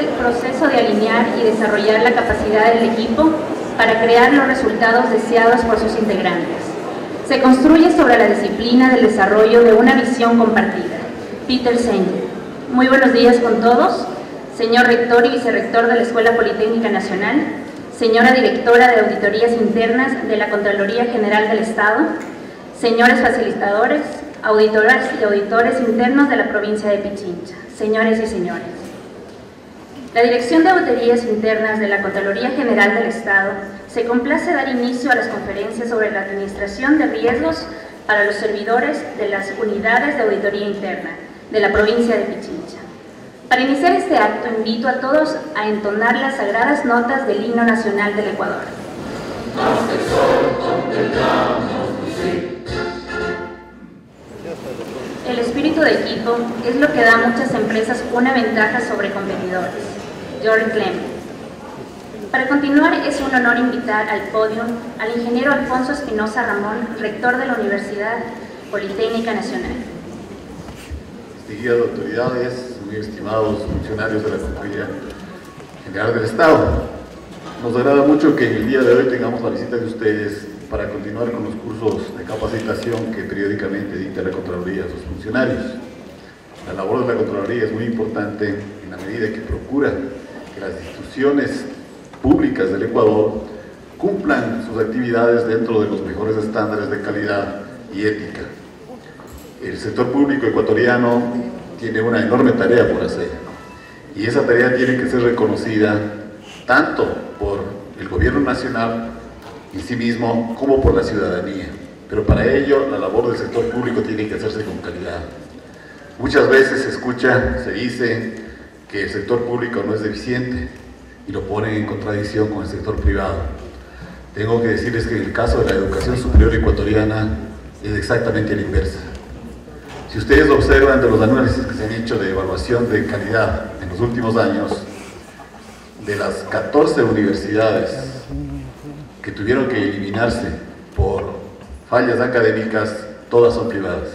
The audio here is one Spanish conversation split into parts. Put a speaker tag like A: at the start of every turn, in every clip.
A: el proceso de alinear y desarrollar la capacidad del equipo para crear los resultados deseados por sus integrantes. Se construye sobre la disciplina del desarrollo de una visión compartida. Peter Singer. Muy buenos días con todos. Señor Rector y Vicerrector de la Escuela Politécnica Nacional, señora Directora de Auditorías Internas de la Contraloría General del Estado, señores facilitadores, auditoras y auditores internos de la provincia de Pichincha, señores y señores. La Dirección de Auditorías Internas de la Contraloría General del Estado se complace dar inicio a las conferencias sobre la administración de riesgos para los servidores de las unidades de auditoría interna de la provincia de Pichincha. Para iniciar este acto, invito a todos a entonar las sagradas notas del himno nacional del Ecuador. El espíritu de equipo es lo que da a muchas empresas una ventaja sobre competidores. George Clement. Para continuar, es un honor invitar al podio al ingeniero Alfonso Espinosa Ramón, rector de la Universidad Politécnica Nacional.
B: Distinguidas autoridades, muy estimados funcionarios de la Contraloría General del Estado, nos agrada mucho que en el día de hoy tengamos la visita de ustedes para continuar con los cursos de capacitación que periódicamente dicta la Contraloría a sus funcionarios. La labor de la Contraloría es muy importante en la medida que procura que las instituciones públicas del Ecuador cumplan sus actividades dentro de los mejores estándares de calidad y ética. El sector público ecuatoriano tiene una enorme tarea por hacer y esa tarea tiene que ser reconocida tanto por el gobierno nacional en sí mismo como por la ciudadanía, pero para ello la labor del sector público tiene que hacerse con calidad. Muchas veces se escucha, se dice que el sector público no es deficiente y lo ponen en contradicción con el sector privado. Tengo que decirles que en el caso de la educación superior ecuatoriana es exactamente la inversa. Si ustedes observan de los análisis que se han hecho de evaluación de calidad en los últimos años, de las 14 universidades que tuvieron que eliminarse por fallas académicas, todas son privadas.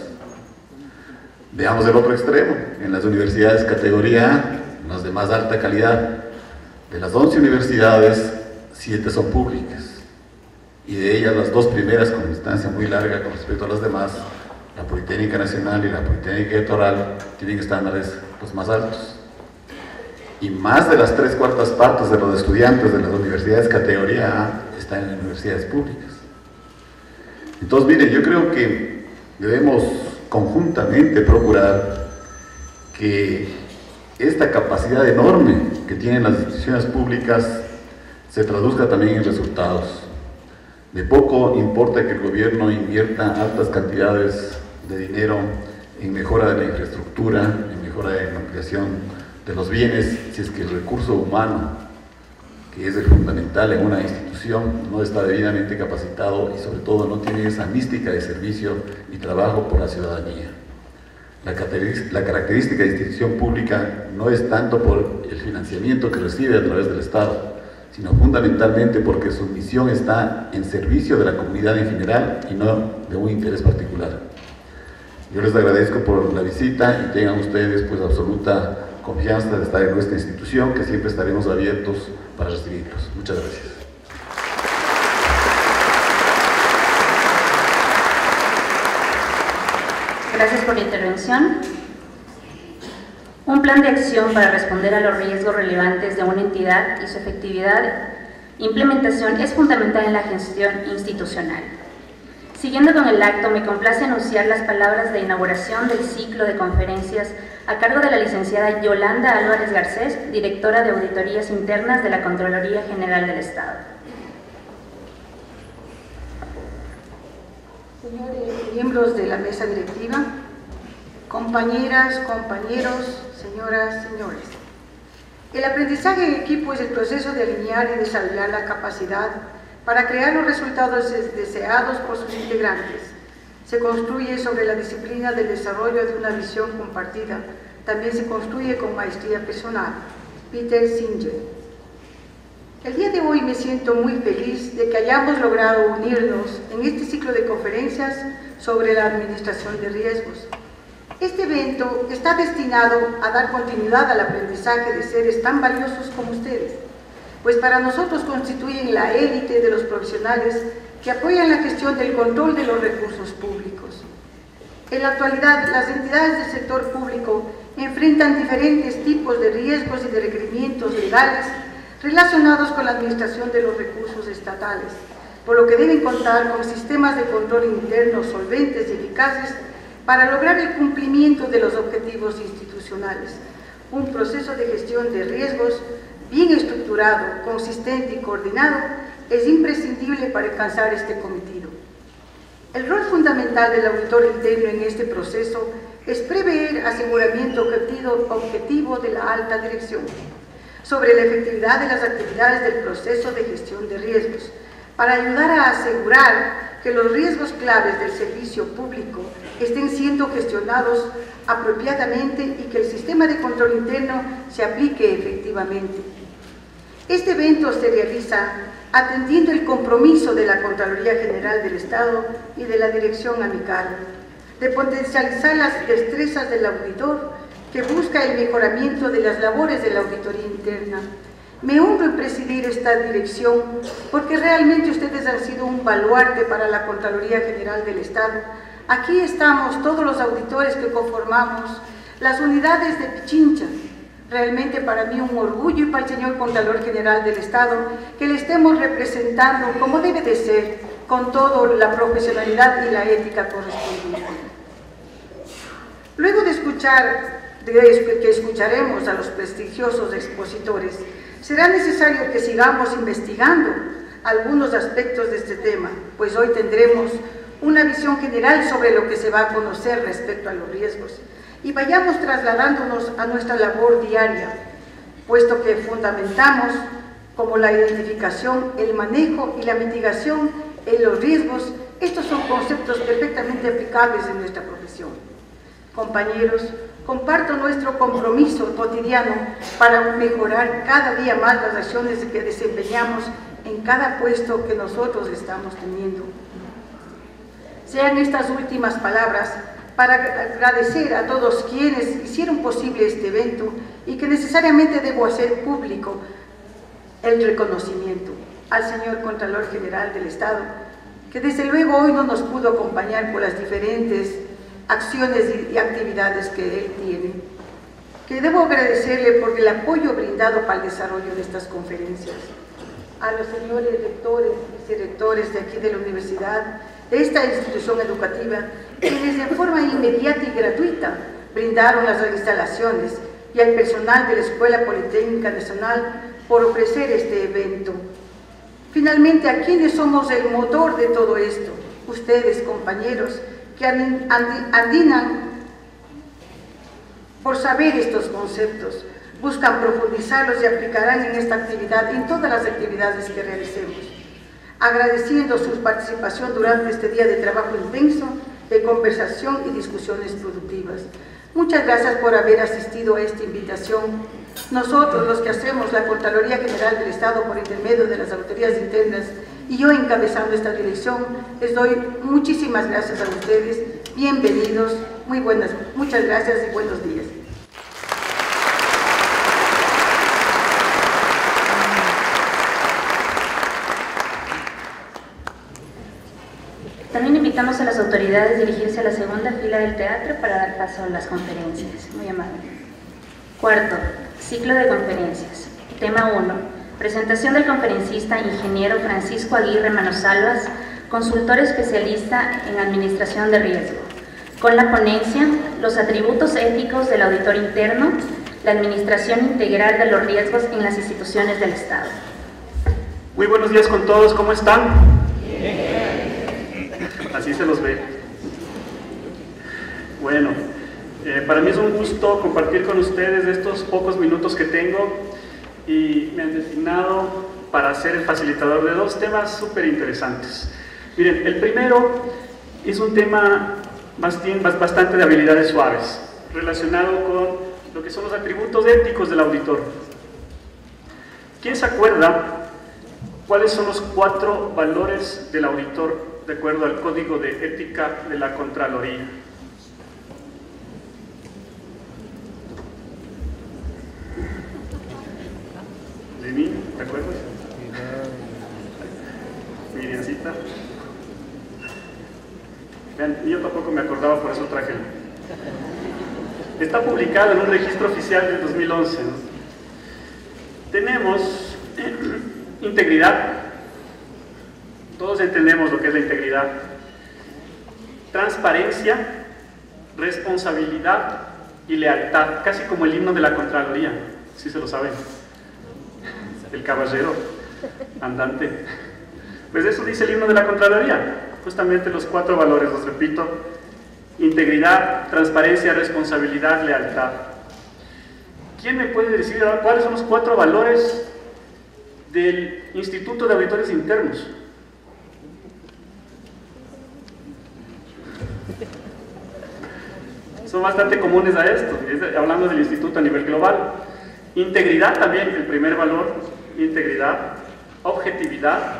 B: Veamos el otro extremo, en las universidades categoría A, las de más alta calidad, de las 11 universidades, 7 son públicas, y de ellas las 2 primeras con distancia muy larga con respecto a las demás, la Politécnica Nacional y la Politécnica Electoral, tienen estándares los más altos. Y más de las 3/4 partes de los estudiantes de las universidades categoría A están en universidades públicas. Entonces, miren, yo creo que debemos conjuntamente procurar que esta capacidad enorme que tienen las instituciones públicas se traduzca también en resultados. De poco importa que el gobierno invierta altas cantidades de dinero en mejora de la infraestructura, en mejora de la ampliación de los bienes, si es que el recurso humano, que es el fundamental en una institución, no está debidamente capacitado y sobre todo no tiene esa mística de servicio y trabajo por la ciudadanía. La característica de institución pública no es tanto por el financiamiento que recibe a través del Estado, sino fundamentalmente porque su misión está en servicio de la comunidad en general y no de un interés particular. Yo les agradezco por la visita y tengan ustedes pues absoluta confianza de estar en nuestra institución, que siempre estaremos abiertos para recibirlos. Muchas gracias.
A: Gracias por la intervención. Un plan de acción para responder a los riesgos relevantes de una entidad y su efectividad implementación es fundamental en la gestión institucional. Siguiendo con el acto, me complace anunciar las palabras de inauguración del ciclo de conferencias a cargo de la licenciada Yolanda Álvarez Garcés, directora de Auditorías Internas de la Contraloría General del Estado.
C: Señores miembros de la mesa directiva, compañeras, compañeros, señoras, señores. El aprendizaje en equipo es el proceso de alinear y desarrollar la capacidad para crear los resultados deseados por sus integrantes. Se construye sobre la disciplina del desarrollo de una visión compartida. También se construye con maestría personal. Peter Singer. El día de hoy me siento muy feliz de que hayamos logrado unirnos en este ciclo de conferencias sobre la administración de riesgos. Este evento está destinado a dar continuidad al aprendizaje de seres tan valiosos como ustedes, pues para nosotros constituyen la élite de los profesionales que apoyan la gestión del control de los recursos públicos. En la actualidad, las entidades del sector público enfrentan diferentes tipos de riesgos y de requerimientos legales relacionados con la administración de los recursos estatales, por lo que deben contar con sistemas de control interno solventes y eficaces para lograr el cumplimiento de los objetivos institucionales. Un proceso de gestión de riesgos bien estructurado, consistente y coordinado es imprescindible para alcanzar este cometido. El rol fundamental del auditor interno en este proceso es prever aseguramiento objetivo de la alta dirección sobre la efectividad de las actividades del proceso de gestión de riesgos, para ayudar a asegurar que los riesgos claves del servicio público estén siendo gestionados apropiadamente y que el sistema de control interno se aplique efectivamente. Este evento se realiza atendiendo el compromiso de la Contraloría General del Estado y de la Dirección Amical de potencializar las destrezas del auditor que busca el mejoramiento de las labores de la auditoría interna. Me honro en presidir esta dirección porque realmente ustedes han sido un baluarte para la Contraloría General del Estado. Aquí estamos todos los auditores que conformamos las unidades de Pichincha. Realmente para mí un orgullo y para el señor Contralor General del Estado que le estemos representando como debe de ser, con toda la profesionalidad y la ética correspondiente. Luego de que escucharemos a los prestigiosos expositores, será necesario que sigamos investigando algunos aspectos de este tema, pues hoy tendremos una visión general sobre lo que se va a conocer respecto a los riesgos y vayamos trasladándonos a nuestra labor diaria, puesto que fundamentamos como la identificación, el manejo y la mitigación en los riesgos. Estos son conceptos perfectamente aplicables en nuestra profesión. Compañeros, comparto nuestro compromiso cotidiano para mejorar cada día más las acciones que desempeñamos en cada puesto que nosotros estamos teniendo. Sean estas últimas palabras para agradecer a todos quienes hicieron posible este evento y que necesariamente debo hacer público el reconocimiento al señor Contralor General del Estado, que desde luego hoy no nos pudo acompañar por las diferentes acciones y actividades que él tiene, que debo agradecerle por el apoyo brindado para el desarrollo de estas conferencias, a los señores rectores y vicerrectores de aquí de la universidad, de esta institución educativa, quienes de forma inmediata y gratuita brindaron las instalaciones, y al personal de la Escuela Politécnica Nacional por ofrecer este evento. Finalmente, a quienes somos el motor de todo esto, ustedes, compañeros, que andinan por saber estos conceptos, buscan profundizarlos y aplicarán en esta actividad, en todas las actividades que realicemos. Agradeciendo su participación durante este día de trabajo intenso, de conversación y discusiones productivas. Muchas gracias por haber asistido a esta invitación. Nosotros, los que hacemos la Contraloría General del Estado por intermedio de las autoridades internas, y yo encabezando esta dirección, les doy muchísimas gracias a ustedes. Bienvenidos, muchas gracias y buenos días.
A: También invitamos a las autoridades a dirigirse a la segunda fila del teatro para dar paso a las conferencias. Muy amable. Cuarto, ciclo de conferencias. Tema 1. Presentación del conferencista ingeniero Francisco Aguirre Manosalvas, consultor especialista en administración de riesgo. Con la ponencia, los atributos éticos del auditor interno, la administración integral de los riesgos en las instituciones del Estado.
D: Muy buenos días con todos, ¿cómo están? Así se los ve. Bueno, para mí es un gusto compartir con ustedes estos pocos minutos que tengo y me han designado para ser el facilitador de dos temas súper interesantes. Miren, el primero es un tema bastante de habilidades suaves, relacionado con lo que son los atributos éticos del auditor. ¿Quién se acuerda cuáles son los 4 valores del auditor de acuerdo al Código de Ética de la Contraloría? Lenín, ¿te acuerdas? Miriancita. Vean, yo tampoco me acordaba, por eso traje. Está publicado en un registro oficial del 2011. ¿No? Tenemos integridad. Todos entendemos lo que es la integridad. Transparencia, responsabilidad y lealtad, casi como el himno de la Contraloría, si se lo saben, el caballero andante. Pues eso dice el himno de la Contraloría, justamente los 4 valores, los repito: integridad, transparencia, responsabilidad, lealtad. ¿Quién me puede decir cuáles son los 4 valores del Instituto de Auditores Internos? Son bastante comunes a esto, hablando del instituto a nivel global. Integridad también, el primer valor, integridad, objetividad,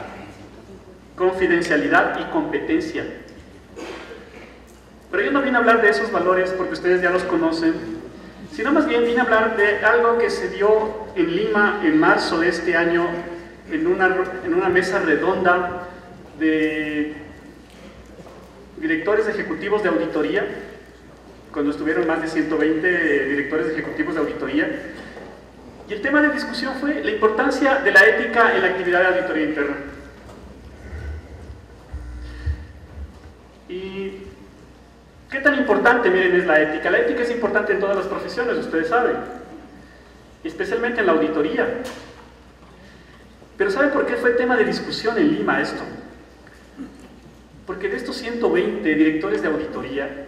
D: confidencialidad y competencia. Pero yo no vine a hablar de esos valores porque ustedes ya los conocen, sino más bien vine a hablar de algo que se dio en Lima en marzo de este año, en una mesa redonda de directores ejecutivos de auditoría, cuando estuvieron más de 120 directores ejecutivos de auditoría, y el tema de discusión fue la importancia de la ética en la actividad de auditoría interna. ¿Y qué tan importante, miren, es la ética? La ética es importante en todas las profesiones, ustedes saben, especialmente en la auditoría. Pero ¿saben por qué fue tema de discusión en Lima esto? Porque de estos 120 directores de auditoría,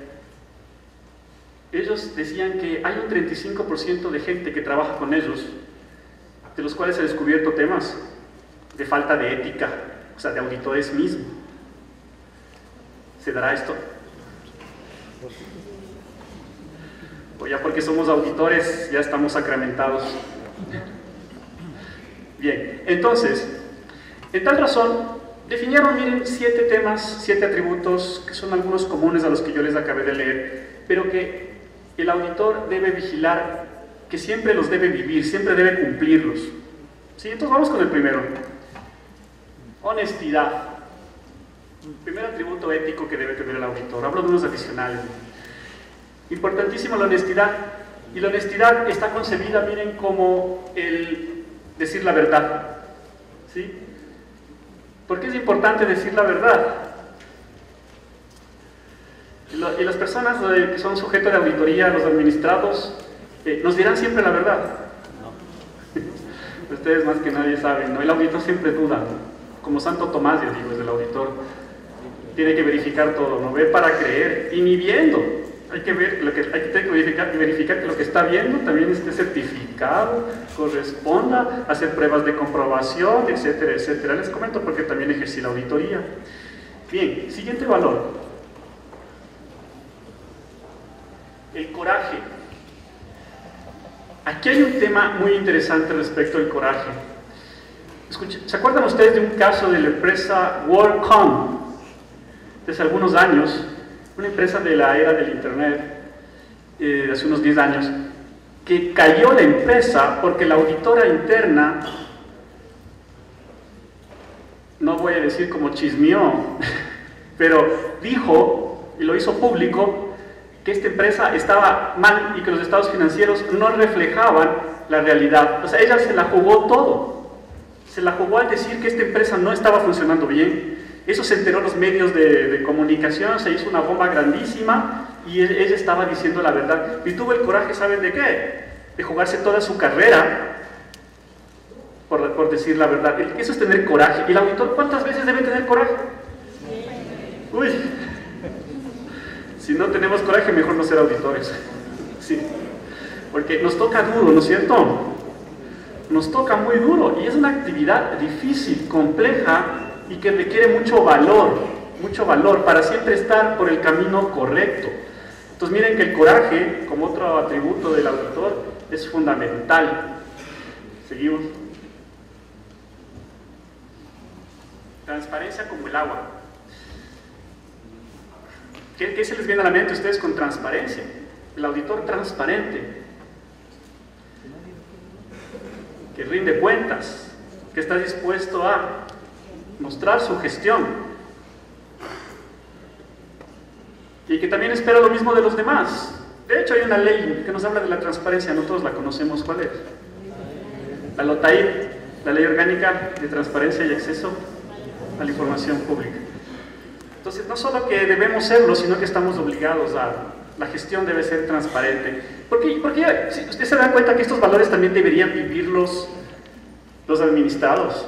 D: ellos decían que hay un 35% de gente que trabaja con ellos, de los cuales se han descubierto temas de falta de ética, o sea, de auditores mismos. ¿Se dará esto? O ya porque somos auditores, ya estamos sacramentados. Bien, entonces, en tal razón, definieron, miren, 7 temas, 7 atributos, que son algunos comunes a los que yo les acabé de leer, pero que el auditor debe vigilar, que siempre los debe vivir, siempre debe cumplirlos. ¿Sí? Entonces vamos con el primero. Honestidad. Primer atributo ético que debe tener el auditor. Hablo de unos adicionales. Importantísimo la honestidad. Y la honestidad está concebida, miren, como el decir la verdad. ¿Sí? ¿Por qué es importante decir la verdad? Y las personas que son sujetos de auditoría, los administrados, nos dirán siempre la verdad. No. Ustedes más que nadie saben, ¿no? El auditor siempre duda, ¿no? Como Santo Tomás, yo digo, es el auditor. Tiene que verificar todo, no ve para creer, y ni viendo. Hay que ver, verificar que lo que está viendo también esté certificado, corresponda, hacer pruebas de comprobación, etcétera, etcétera. Les comento porque también ejercí la auditoría. Bien, siguiente valor. El coraje. Aquí hay un tema muy interesante respecto al coraje. Escuchen, ¿se acuerdan ustedes de un caso de la empresa WorldCom? Desde algunos años, una empresa de la era del internet, de hace unos 10 años, que cayó la empresa porque la auditora interna, no voy a decir como chismeó, pero dijo, y lo hizo público, que esta empresa estaba mal y que los estados financieros no reflejaban la realidad. O sea, ella se la jugó todo. Se la jugó al decir que esta empresa no estaba funcionando bien. Eso se enteró en los medios de comunicación, se hizo una bomba grandísima y ella estaba diciendo la verdad. Y tuvo el coraje, ¿saben de qué? De jugarse toda su carrera por decir la verdad. Eso es tener coraje. ¿Y el auditor cuántas veces debe tener coraje? Uy. Si no tenemos coraje, mejor no ser auditores. Sí. Porque nos toca duro, ¿no es cierto? Nos toca muy duro y es una actividad difícil, compleja y que requiere mucho valor para siempre estar por el camino correcto. Entonces miren que el coraje, como otro atributo del auditor, es fundamental. Seguimos. Transparencia como el agua. ¿Qué se les viene a la mente a ustedes con transparencia? El auditor transparente. que rinde cuentas, que está dispuesto a mostrar su gestión y que también espera lo mismo de los demás. De hecho, hay una ley que nos habla de la transparencia, no todos la conocemos. ¿Cuál es? La LOTAID, la Ley Orgánica de Transparencia y Acceso a la Información Pública. Entonces, no solo que debemos serlo, sino que estamos obligados a... La gestión debe ser transparente. Porque si ustedes se dan cuenta que estos valores también deberían vivirlos los administrados.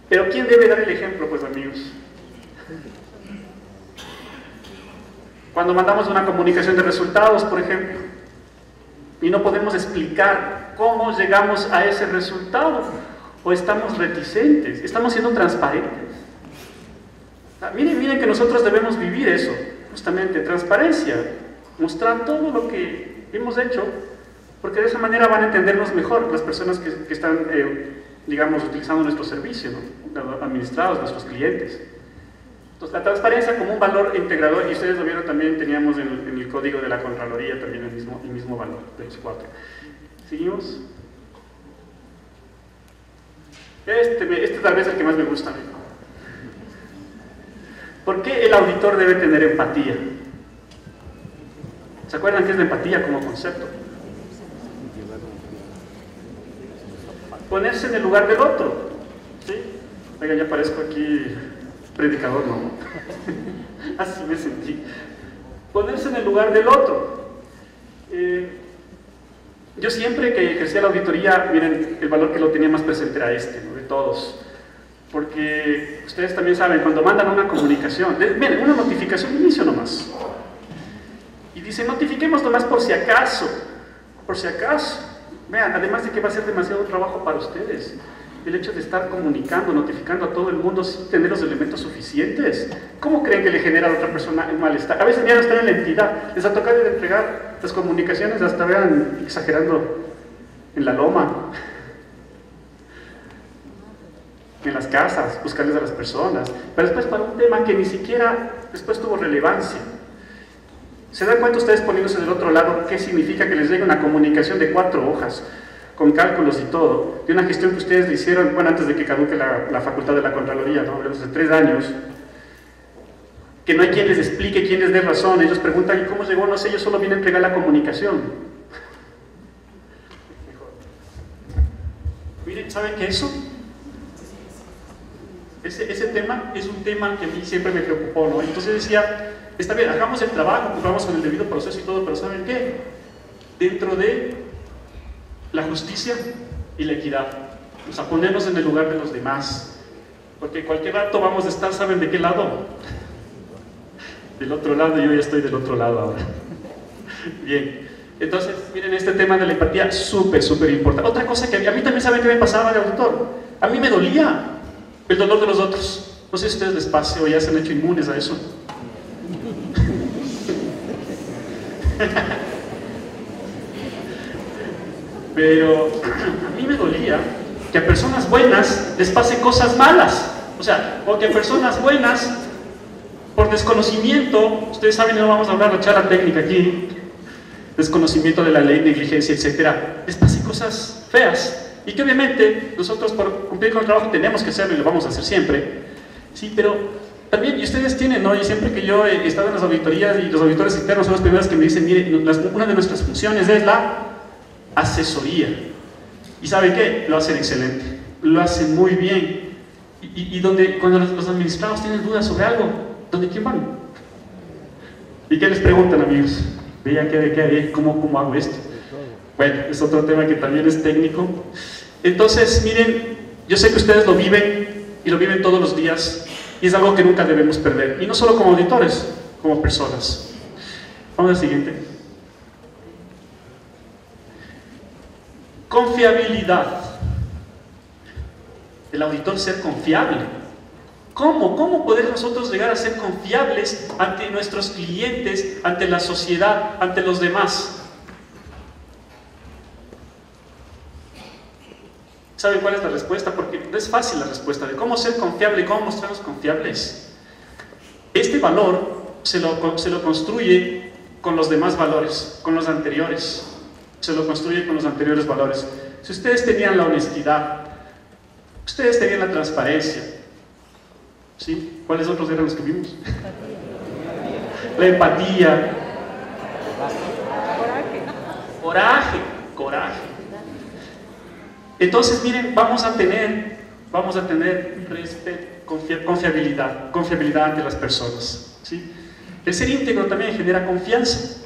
D: Pero ¿quién debe dar el ejemplo, pues, amigos? Cuando mandamos una comunicación de resultados, por ejemplo, y no podemos explicar cómo llegamos a ese resultado, o estamos reticentes, estamos siendo transparentes. Miren que nosotros debemos vivir eso, justamente, transparencia, mostrar todo lo que hemos hecho, porque de esa manera van a entendernos mejor las personas que están, digamos, utilizando nuestro servicio, ¿no? Los administrados, nuestros clientes. Entonces, la transparencia como un valor integrador, y ustedes lo vieron también, teníamos en el código de la Contraloría también el mismo valor de los 4. ¿Seguimos? Este tal vez es el que más me gusta a mí. ¿Por qué el auditor debe tener empatía? ¿Se acuerdan qué es la empatía como concepto? Ponerse en el lugar del otro. ¿Sí? Oiga, ya parezco aquí predicador, ¿no? Así me sentí. Ponerse en el lugar del otro. Yo siempre que ejercía la auditoría, miren, el valor que lo tenía más presente era ¿no? De todos. Porque ustedes también saben, cuando mandan una comunicación, miren, una notificación, inicio nomás. Y dice, notifiquemos nomás por si acaso. Por si acaso. Vean, además de que va a ser demasiado trabajo para ustedes. El hecho de estar comunicando, notificando a todo el mundo sin tener los elementos suficientes. ¿Cómo creen que le genera a otra persona un malestar? A veces ya no están en la entidad, les ha tocado ir a entregar las comunicaciones, hasta vean, exagerando, en la loma, en las casas, buscarles a las personas, pero después para un tema que ni siquiera después tuvo relevancia. ¿Se dan cuenta ustedes poniéndose del otro lado qué significa que les llegue una comunicación de 4 hojas? Con cálculos y todo, de una gestión que ustedes le hicieron, bueno, antes de que caduque la facultad de la Contraloría, ¿no? Hace 3 años, que no hay quien les explique, quien les dé razón, ellos preguntan, ¿y cómo llegó? No sé, yo solo vine a entregar la comunicación. Miren, ¿saben qué eso? Ese tema es un tema que a mí siempre me preocupó, ¿no? Entonces decía, está bien, hagamos el trabajo, cumplamos con el debido proceso y todo, pero ¿saben qué? Dentro de la justicia y la equidad, o sea, ponernos en el lugar de los demás, porque cualquier rato vamos a estar, ¿saben de qué lado? Del otro lado, yo ya estoy del otro lado ahora. Bien, entonces, miren, este tema de la empatía, súper importante. Otra cosa que a mí también, ¿saben qué me pasaba de auditor? A mí me dolía el dolor de los otros. No sé si a ustedes les pase o ya se han hecho inmunes a eso. Pero a mí me dolía que a personas buenas les pase cosas malas. O sea, o que a personas buenas, por desconocimiento, ustedes saben, no vamos a hablar de la charla técnica aquí, desconocimiento de la ley, negligencia, etcétera, les pase cosas feas. Y que obviamente nosotros por cumplir con el trabajo tenemos que hacerlo y lo vamos a hacer siempre. Sí, pero también, y ustedes tienen, ¿no? Y siempre que yo he estado en las auditorías y los auditores externos son los primeros que me dicen, mire, una de nuestras funciones es la asesoría. ¿Y saben qué? Lo hacen excelente, lo hacen muy bien. Y cuando los administrados tienen dudas sobre algo, ¿dónde quién van? ¿Y qué les preguntan, amigos? Vean qué haré, cómo hago esto. Bueno, es otro tema que también es técnico. Entonces, miren, yo sé que ustedes lo viven y lo viven todos los días y es algo que nunca debemos perder. Y no solo como auditores, como personas. Vamos al siguiente. Confiabilidad. El auditor ser confiable. ¿Cómo poder nosotros llegar a ser confiables ante nuestros clientes, ante la sociedad, ante los demás? ¿Saben cuál es la respuesta? Porque no es fácil la respuesta de cómo ser confiable, cómo mostrarnos confiables. Este valor se lo construye con los demás valores, con los anteriores. Se lo construye con los anteriores valores. si ustedes tenían la honestidad, ustedes tenían la transparencia, ¿sí? ¿Cuáles otros eran los que vimos? La empatía, coraje. Entonces, miren, vamos a tener respeto, confiabilidad ante las personas, ¿sí? El ser íntegro también genera confianza.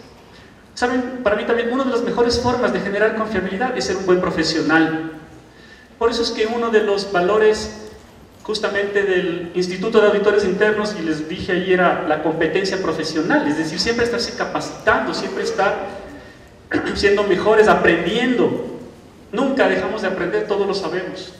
D: ¿Saben? Para mí también una de las mejores formas de generar confiabilidad es ser un buen profesional. Por eso es que uno de los valores justamente del Instituto de Auditores Internos, y les dije ahí, era la competencia profesional, es decir, siempre estarse capacitando, siempre estar siendo mejores, aprendiendo. Nunca dejamos de aprender, todo lo sabemos.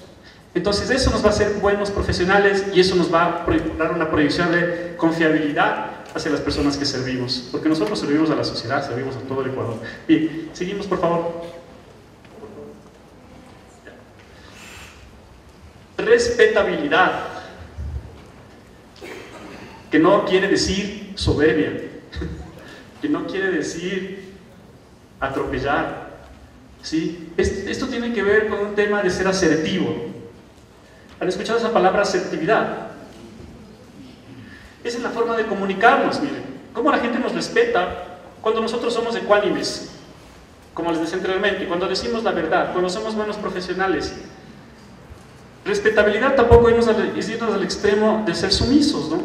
D: Entonces eso nos va a hacer buenos profesionales y eso nos va a dar una proyección de confiabilidad hacia las personas que servimos, porque nosotros servimos a la sociedad, servimos a todo el Ecuador. Bien, seguimos por favor. Respetabilidad, que no quiere decir soberbia, que no quiere decir atropellar, ¿sí? Esto tiene que ver con un tema de ser asertivo. ¿Han escuchado esa palabra asertividad? Esa es la forma de comunicarnos, miren. Cómo la gente nos respeta cuando nosotros somos ecuánimes, como les decía anteriormente, cuando decimos la verdad, cuando somos buenos profesionales. Respetabilidad tampoco es irnos al extremo de ser sumisos, ¿no?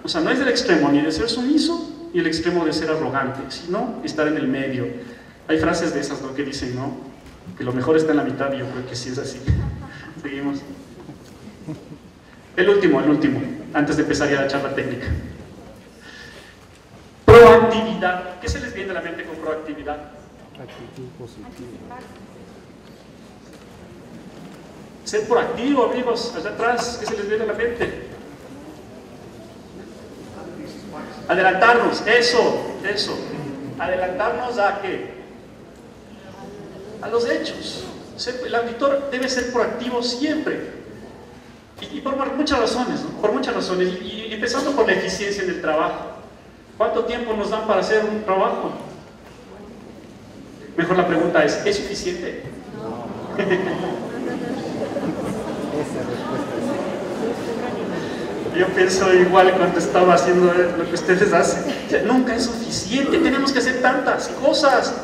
D: O sea, no es del extremo ni de ser sumiso ni el extremo de ser arrogante, sino estar en el medio. Hay frases de esas, ¿no?, que dicen, ¿no?, que lo mejor está en la mitad, y yo creo que sí es así. Seguimos. El último, antes de empezar ya la charla técnica. Proactividad. ¿Qué se les viene a la mente con proactividad?
E: Actitud positiva.
D: Ser proactivo, amigos, allá atrás, ¿qué se les viene a la mente? Adelantarnos, eso. Adelantarnos ¿a qué? A los hechos. El auditor debe ser proactivo siempre. Y por muchas razones, ¿no? Por muchas razones. Y empezando por la eficiencia en el trabajo. ¿Cuánto tiempo nos dan para hacer un trabajo? Mejor la pregunta es suficiente?
E: No. Esa respuesta es...
D: Yo pienso igual cuando estaba haciendo lo que ustedes hacen. O sea, nunca es suficiente, tenemos que hacer tantas cosas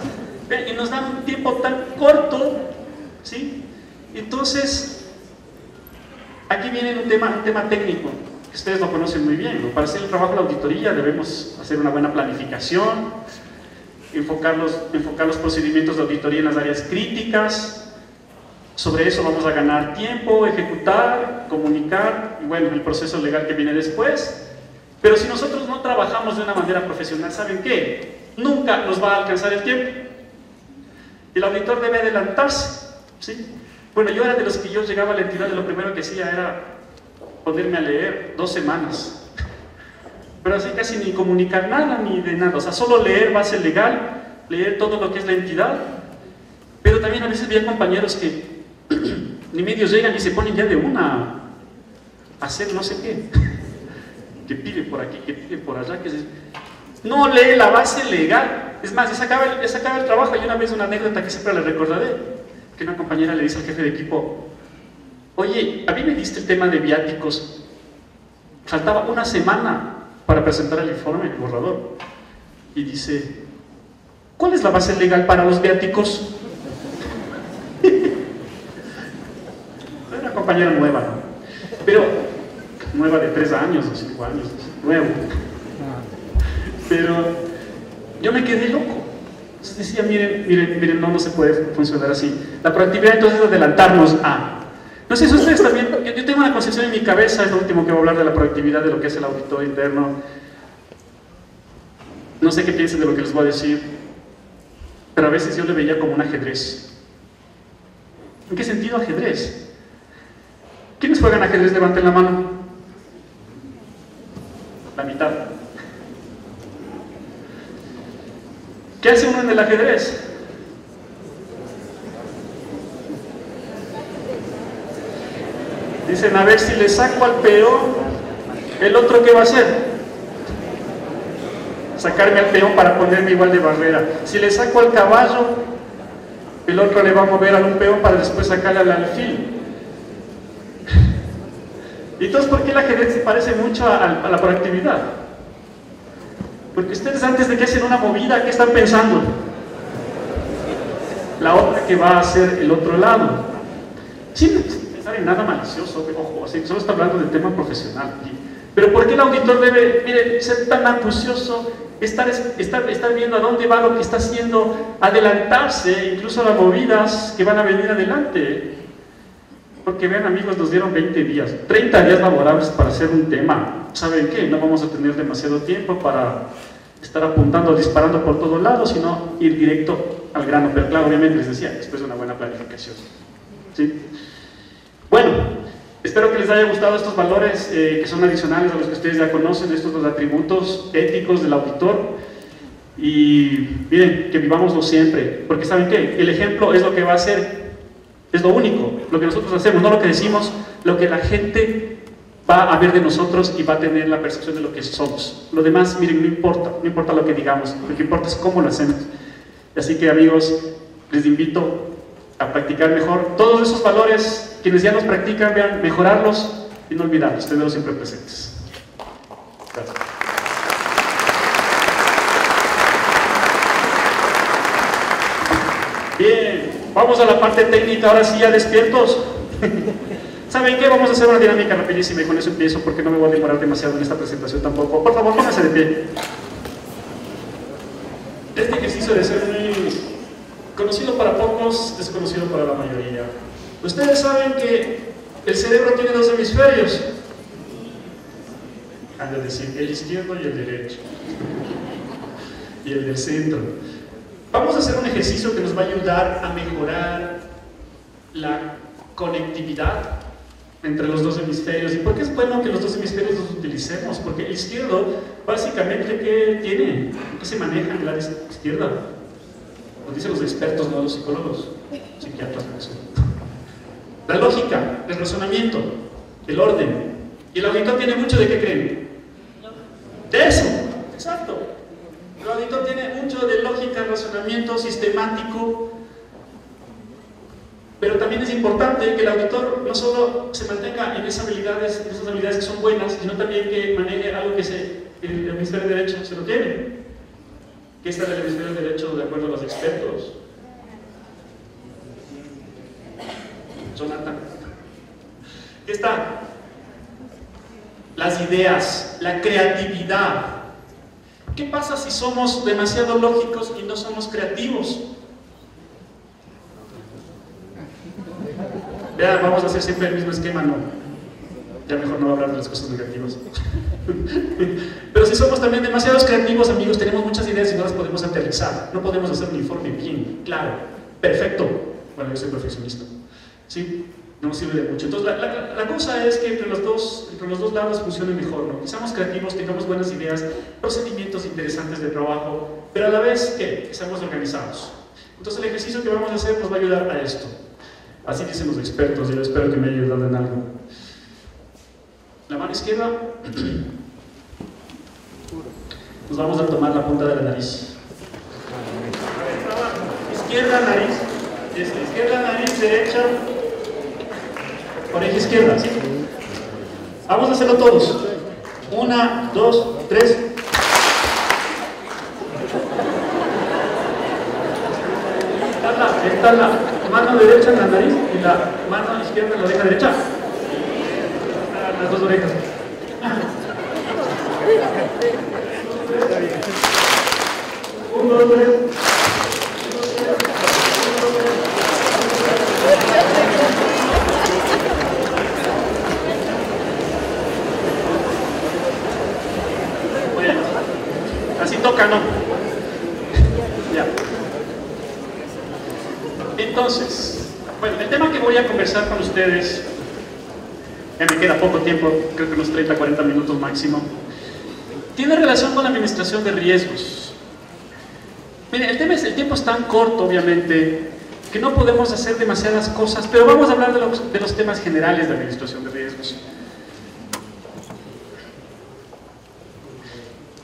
D: y nos dan un tiempo tan corto, ¿sí? Entonces, aquí viene un tema técnico, que ustedes lo conocen muy bien, ¿no? Para hacer el trabajo de la auditoría debemos hacer una buena planificación, enfocar los procedimientos de auditoría en las áreas críticas. Sobre eso vamos a ganar tiempo, ejecutar, comunicar, y bueno, el proceso legal que viene después. Pero si nosotros no trabajamos de una manera profesional, ¿saben qué? Nunca nos va a alcanzar el tiempo. El auditor debe adelantarse, ¿sí? Bueno, yo era de los que yo llegaba a la entidad y lo primero que hacía era ponerme a leer 2 semanas. Pero así casi ni comunicar nada ni de nada, o sea, solo leer base legal, leer todo lo que es la entidad. Pero también a veces había compañeros que ni medios llegan y se ponen ya de una a hacer no sé qué, que pide por aquí, que pide por allá, no lee la base legal. Es más, ya se acaba el trabajo. Y una vez una anécdota que siempre le recordaré, que una compañera le dice al jefe de equipo: oye, a mí me diste el tema de viáticos, faltaba 1 semana para presentar el informe, el borrador, y dice: ¿cuál es la base legal para los viáticos? Una compañera nueva, ¿no? Pero nueva de 3 años o 5 años, nuevo. Pero yo me quedé loco. Entonces decía, miren, no se puede funcionar así. La proactividad entonces es adelantarnos a... No sé si ustedes también... Yo tengo una concepción en mi cabeza, es lo último que voy a hablar de la proactividad, de lo que es el auditor interno. No sé qué piensen de lo que les voy a decir, pero a veces yo le veía como un ajedrez. ¿En qué sentido ajedrez? ¿Quiénes juegan ajedrez? Levanten la mano. La mitad. ¿Qué hace uno en el ajedrez? Dicen, a ver, si le saco al peón, ¿el otro qué va a hacer? Sacarme al peón para ponerme igual de barrera. Si le saco al caballo, el otro le va a mover al un peón para después sacarle al alfil. Entonces, ¿por qué el ajedrez se parece mucho a la proactividad? Porque ustedes antes de que hacen una movida, ¿qué están pensando? La otra que va a hacer el otro lado. Sin pensar en nada malicioso, ojo, así, solo está hablando del tema profesional. Pero ¿por qué el auditor debe, mire, ser tan acucioso, estar viendo a dónde va lo que está haciendo, adelantarse incluso a las movidas que van a venir adelante? Porque vean amigos, nos dieron 20 días, 30 días laborables para hacer un tema. ¿Saben qué? No vamos a tener demasiado tiempo para estar apuntando, disparando por todos lados, sino ir directo al grano. Pero claro, obviamente les decía, después de una buena planificación. ¿Sí? Bueno, espero que les haya gustado estos valores que son adicionales a los que ustedes ya conocen, estos los atributos éticos del auditor. Y miren, que vivámoslo siempre, porque ¿saben qué? El ejemplo es lo que va a hacer. Es lo único, lo que nosotros hacemos, no lo que decimos, lo que la gente va a ver de nosotros y va a tener la percepción de lo que somos. Lo demás, miren, no importa lo que digamos, lo que importa es cómo lo hacemos. Así que amigos, les invito a practicar mejor todos esos valores, quienes ya los practican, vean, mejorarlos y no olvidarlos, tenerlos siempre presentes. Gracias. Bien. Vamos a la parte técnica, ahora sí ya despiertos. ¿Saben qué? Vamos a hacer una dinámica rapidísima y con eso empiezo porque no me voy a demorar demasiado en esta presentación tampoco. Por favor, pónganse de pie. Este ejercicio debe ser muy conocido para pocos, desconocido para la mayoría. Ustedes saben que el cerebro tiene dos hemisferios. Han de decir, el izquierdo y el derecho. Y el del centro. Vamos a hacer un ejercicio que nos va a ayudar a mejorar la conectividad entre los dos hemisferios. ¿Y por qué es bueno que los dos hemisferios los utilicemos? Porque el izquierdo, básicamente, ¿qué tiene? ¿Qué se maneja en el área izquierda? Nos dicen los expertos, no los psicólogos, psiquiatras. La lógica, el razonamiento, el orden. Y el auditor tiene mucho de qué creen. De eso, exacto. El auditor tiene mucho de lógica, razonamiento sistemático, pero también es importante que el auditor no solo se mantenga en esas habilidades que son buenas, sino también que maneje algo que el hemisferio derecho se lo tiene. ¿Qué está en el hemisferio derecho de acuerdo a los expertos? Jonathan. ¿Qué está? Las ideas, la creatividad. ¿Qué pasa si somos demasiado lógicos y no somos creativos? Ya, vamos a hacer siempre el mismo esquema, no. Ya mejor no hablar de las cosas negativas. Pero si somos también demasiados creativos, amigos, tenemos muchas ideas y no las podemos aterrizar. No podemos hacer un informe bien, claro, perfecto. Bueno, yo soy perfeccionista. ¿Sí? No nos sirve de mucho. Entonces, la cosa es que entre los dos lados funcione mejor, ¿no? Que seamos creativos, tengamos buenas ideas, procedimientos interesantes de trabajo, pero a la vez, ¿qué? Que seamos organizados. Entonces, el ejercicio que vamos a hacer nos va a ayudar a esto. Así dicen los expertos, y yo espero que me haya ayudado en algo. La mano izquierda, nos vamos a tomar la punta de la nariz. Izquierda, nariz. Izquierda, nariz, derecha. Oreja izquierda, ¿sí? Vamos a hacerlo todos. 1, 2, 3. Está la mano derecha en la nariz y la mano izquierda en la oreja derecha. Las dos orejas. Uno, dos, tres. Bueno, así toca, ¿no? Ya. Entonces, bueno, el tema que voy a conversar con ustedes, ya me queda poco tiempo, creo que unos 30, 40 minutos máximo, tiene relación con la administración de riesgos. Miren, el tiempo es tan corto, obviamente, que no podemos hacer demasiadas cosas, pero vamos a hablar de los temas generales de administración de riesgos.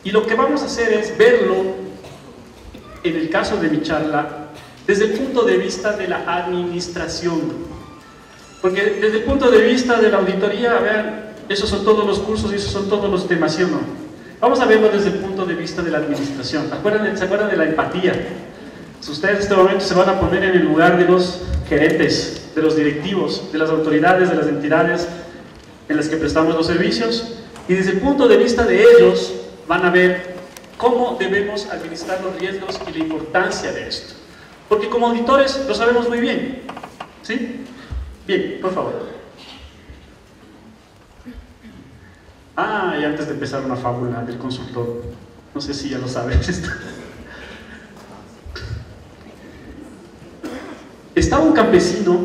D: Y lo que vamos a hacer es verlo, en el caso de mi charla, desde el punto de vista de la administración. Porque desde el punto de vista de la auditoría, vean, esos son todos los cursos y esos son todos los temas, ¿sí o no? Vamos a verlo desde el punto de vista de la administración. ¿Se acuerdan de la empatía? Si ustedes en este momento se van a poner en el lugar de los gerentes, de los directivos, de las autoridades, de las entidades en las que prestamos los servicios, y desde el punto de vista de ellos van a ver cómo debemos administrar los riesgos y la importancia de esto. Porque como auditores lo sabemos muy bien, ¿sí? Bien, por favor. Y antes de empezar una fábula del consultor, no sé si ya lo sabes esto. Estaba un campesino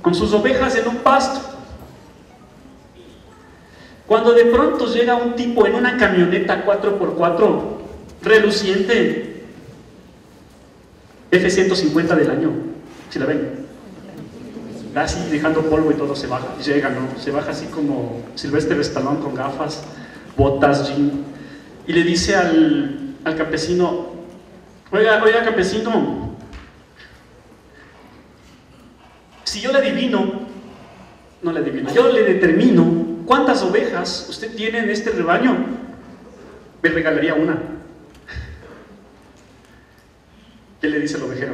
D: con sus ovejas en un pasto, cuando de pronto llega un tipo en una camioneta 4x4 reluciente, F-150 del año, si la ven, así dejando polvo y todo, se baja, llega, ¿no? Se baja así como Sylvester Stallone con gafas, botas, jean, y le dice al campesino: oiga campesino, si yo le adivino, yo le determino cuántas ovejas usted tiene en este rebaño, me regalaría una. ¿Qué le dice el ovejero?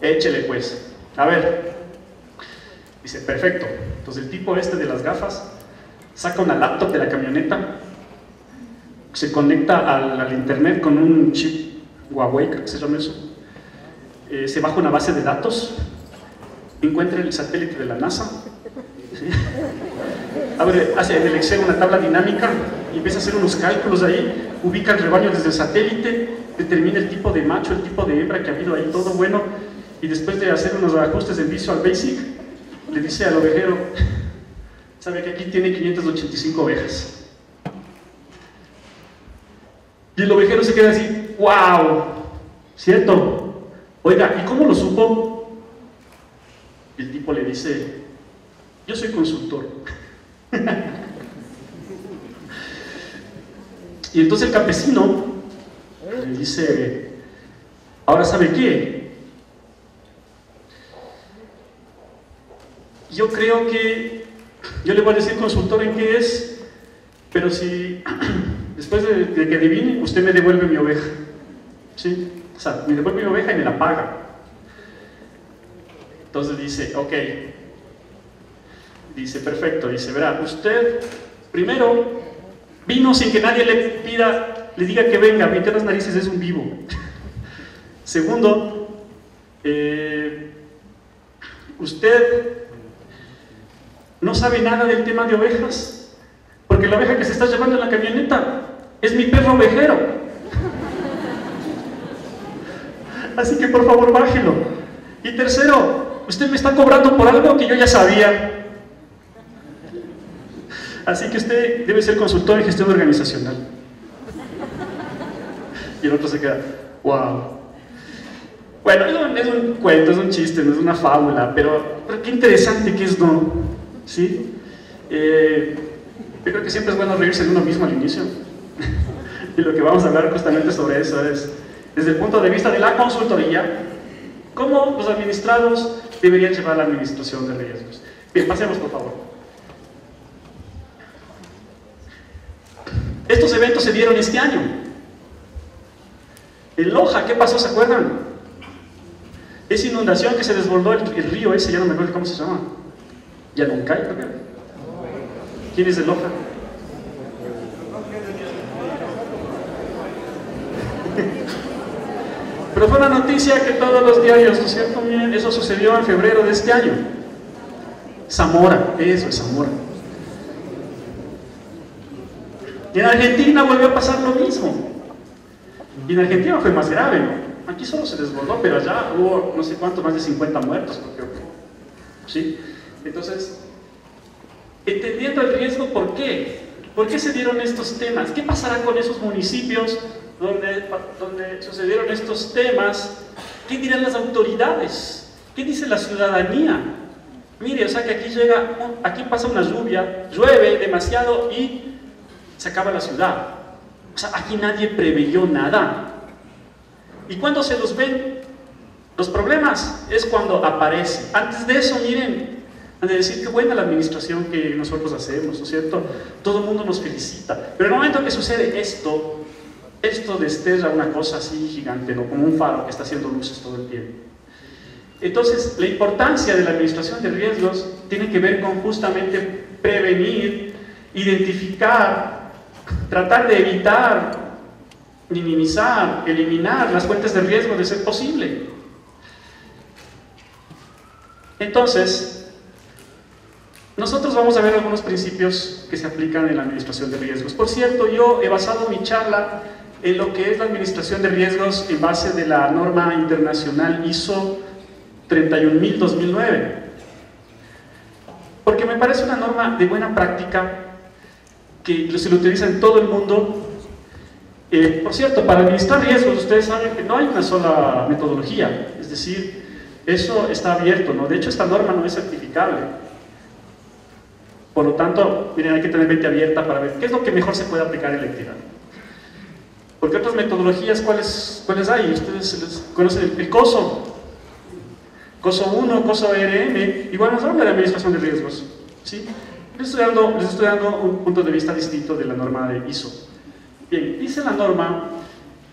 D: Échele pues. A ver, dice, perfecto. Entonces el tipo este de las gafas saca una laptop de la camioneta, se conecta al internet con un chip Huawei, creo que se llama eso, se baja una base de datos, encuentra el satélite de la NASA, ¿sí? Hace en el Excel una tabla dinámica y empieza a hacer unos cálculos ahí, ubica el rebaño desde el satélite, determina el tipo de macho, el tipo de hembra que ha habido ahí, todo bueno. Y después de hacer unos ajustes en Visual Basic, le dice al ovejero: sabe que aquí tiene 585 ovejas. Y el ovejero se queda así: ¡wow! ¿Cierto? Oiga, ¿y cómo lo supo? Y el tipo le dice: yo soy consultor. Y entonces el campesino le dice: ¿ahora sabe qué? Yo creo que, yo le voy a decir consultor en qué es, pero si después de que adivine, usted me devuelve mi oveja, ¿sí? O sea, me devuelve mi oveja y me la paga. Entonces dice, ok, dice, perfecto, dice, verá, usted primero vino sin que nadie le diga que venga, mete las narices, es un vivo. Segundo, usted no sabe nada del tema de ovejas, porque la oveja que se está llevando en la camioneta es mi perro ovejero. Así que por favor bájelo. Y tercero, usted me está cobrando por algo que yo ya sabía. Así que usted debe ser consultor en gestión organizacional. Y el otro se queda, wow. Bueno, es un cuento, es un chiste, no es una fábula, pero qué interesante que es, ¿no? ¿Sí? Yo creo que siempre es bueno reírse de uno mismo al inicio. Y lo que vamos a hablar justamente sobre eso es, desde el punto de vista de la consultoría, cómo los administrados deberían llevar la administración de riesgos. Bien, pasemos por favor. Estos eventos se dieron este año. En Loja, ¿qué pasó? ¿Se acuerdan? Esa inundación que se desbordó el río ese, ya no me acuerdo cómo se llama. Yanuncay, creo que era. ¿Quién es de Loja? Pero fue una noticia que todos los diarios, ¿no es cierto? Miren, eso sucedió en febrero de este año. Zamora, eso es Zamora. Y en Argentina volvió a pasar lo mismo. Y en Argentina fue más grave, ¿no? Aquí solo se desbordó, pero allá hubo no sé cuánto, más de 50 muertos, ¿sí? Entonces, entendiendo el riesgo, ¿por qué? ¿Por qué se dieron estos temas? ¿Qué pasará con esos municipios donde sucedieron estos temas? ¿Qué dirán las autoridades? ¿Qué dice la ciudadanía? Mire, o sea que aquí pasa una lluvia, llueve demasiado y se acaba la ciudad. O sea, aquí nadie preveyó nada. ¿Y cuándo se los ven? Los problemas es cuando aparecen. Antes de eso, miren, han de decir qué buena la administración que nosotros hacemos, ¿no es cierto? Todo el mundo nos felicita. Pero en el momento que sucede esto desterra una cosa así gigante, ¿no? Como un faro que está haciendo luces todo el tiempo. Entonces, la importancia de la administración de riesgos tiene que ver con justamente prevenir, identificar, tratar de evitar, minimizar, eliminar las fuentes de riesgo de ser posible. Entonces, nosotros vamos a ver algunos principios que se aplican en la administración de riesgos. Por cierto, yo he basado mi charla en lo que es la administración de riesgos en base de la norma internacional ISO 31000-2009, porque me parece una norma de buena práctica que se lo utiliza en todo el mundo. Por cierto, para administrar riesgos ustedes saben que no hay una sola metodología, es decir, eso está abierto, ¿no? De hecho, esta norma no es certificable. Por lo tanto, miren, hay que tener mente abierta para ver qué es lo que mejor se puede aplicar en la entidad. Porque otras metodologías, ¿cuáles hay? Ustedes conocen el COSO. COSO 1, COSO ERM, igual nos habla de administración de riesgos, ¿sí? Les estoy dando un punto de vista distinto de la norma de ISO. Bien, dice la norma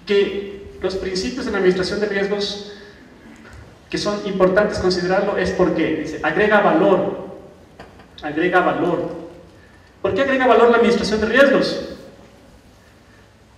D: que los principios de la administración de riesgos que son importantes considerarlo es porque dice, agrega valor. Agrega valor. ¿Por qué agrega valor la administración de riesgos?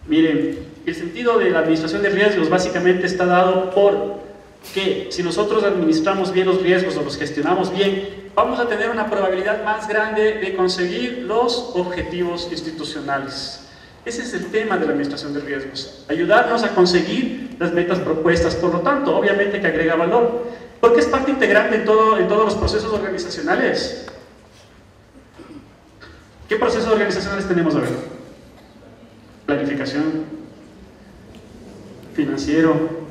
D: Miren, el sentido de la administración de riesgos básicamente está dado por que si nosotros administramos bien los riesgos o los gestionamos bien, vamos a tener una probabilidad más grande de conseguir los objetivos institucionales. Ese es el tema de la administración de riesgos, ayudarnos a conseguir las metas propuestas. Por lo tanto, obviamente que agrega valor, porque es parte integrante en todos los procesos organizacionales. ¿Qué procesos organizacionales tenemos ahora? Planificación, financiero,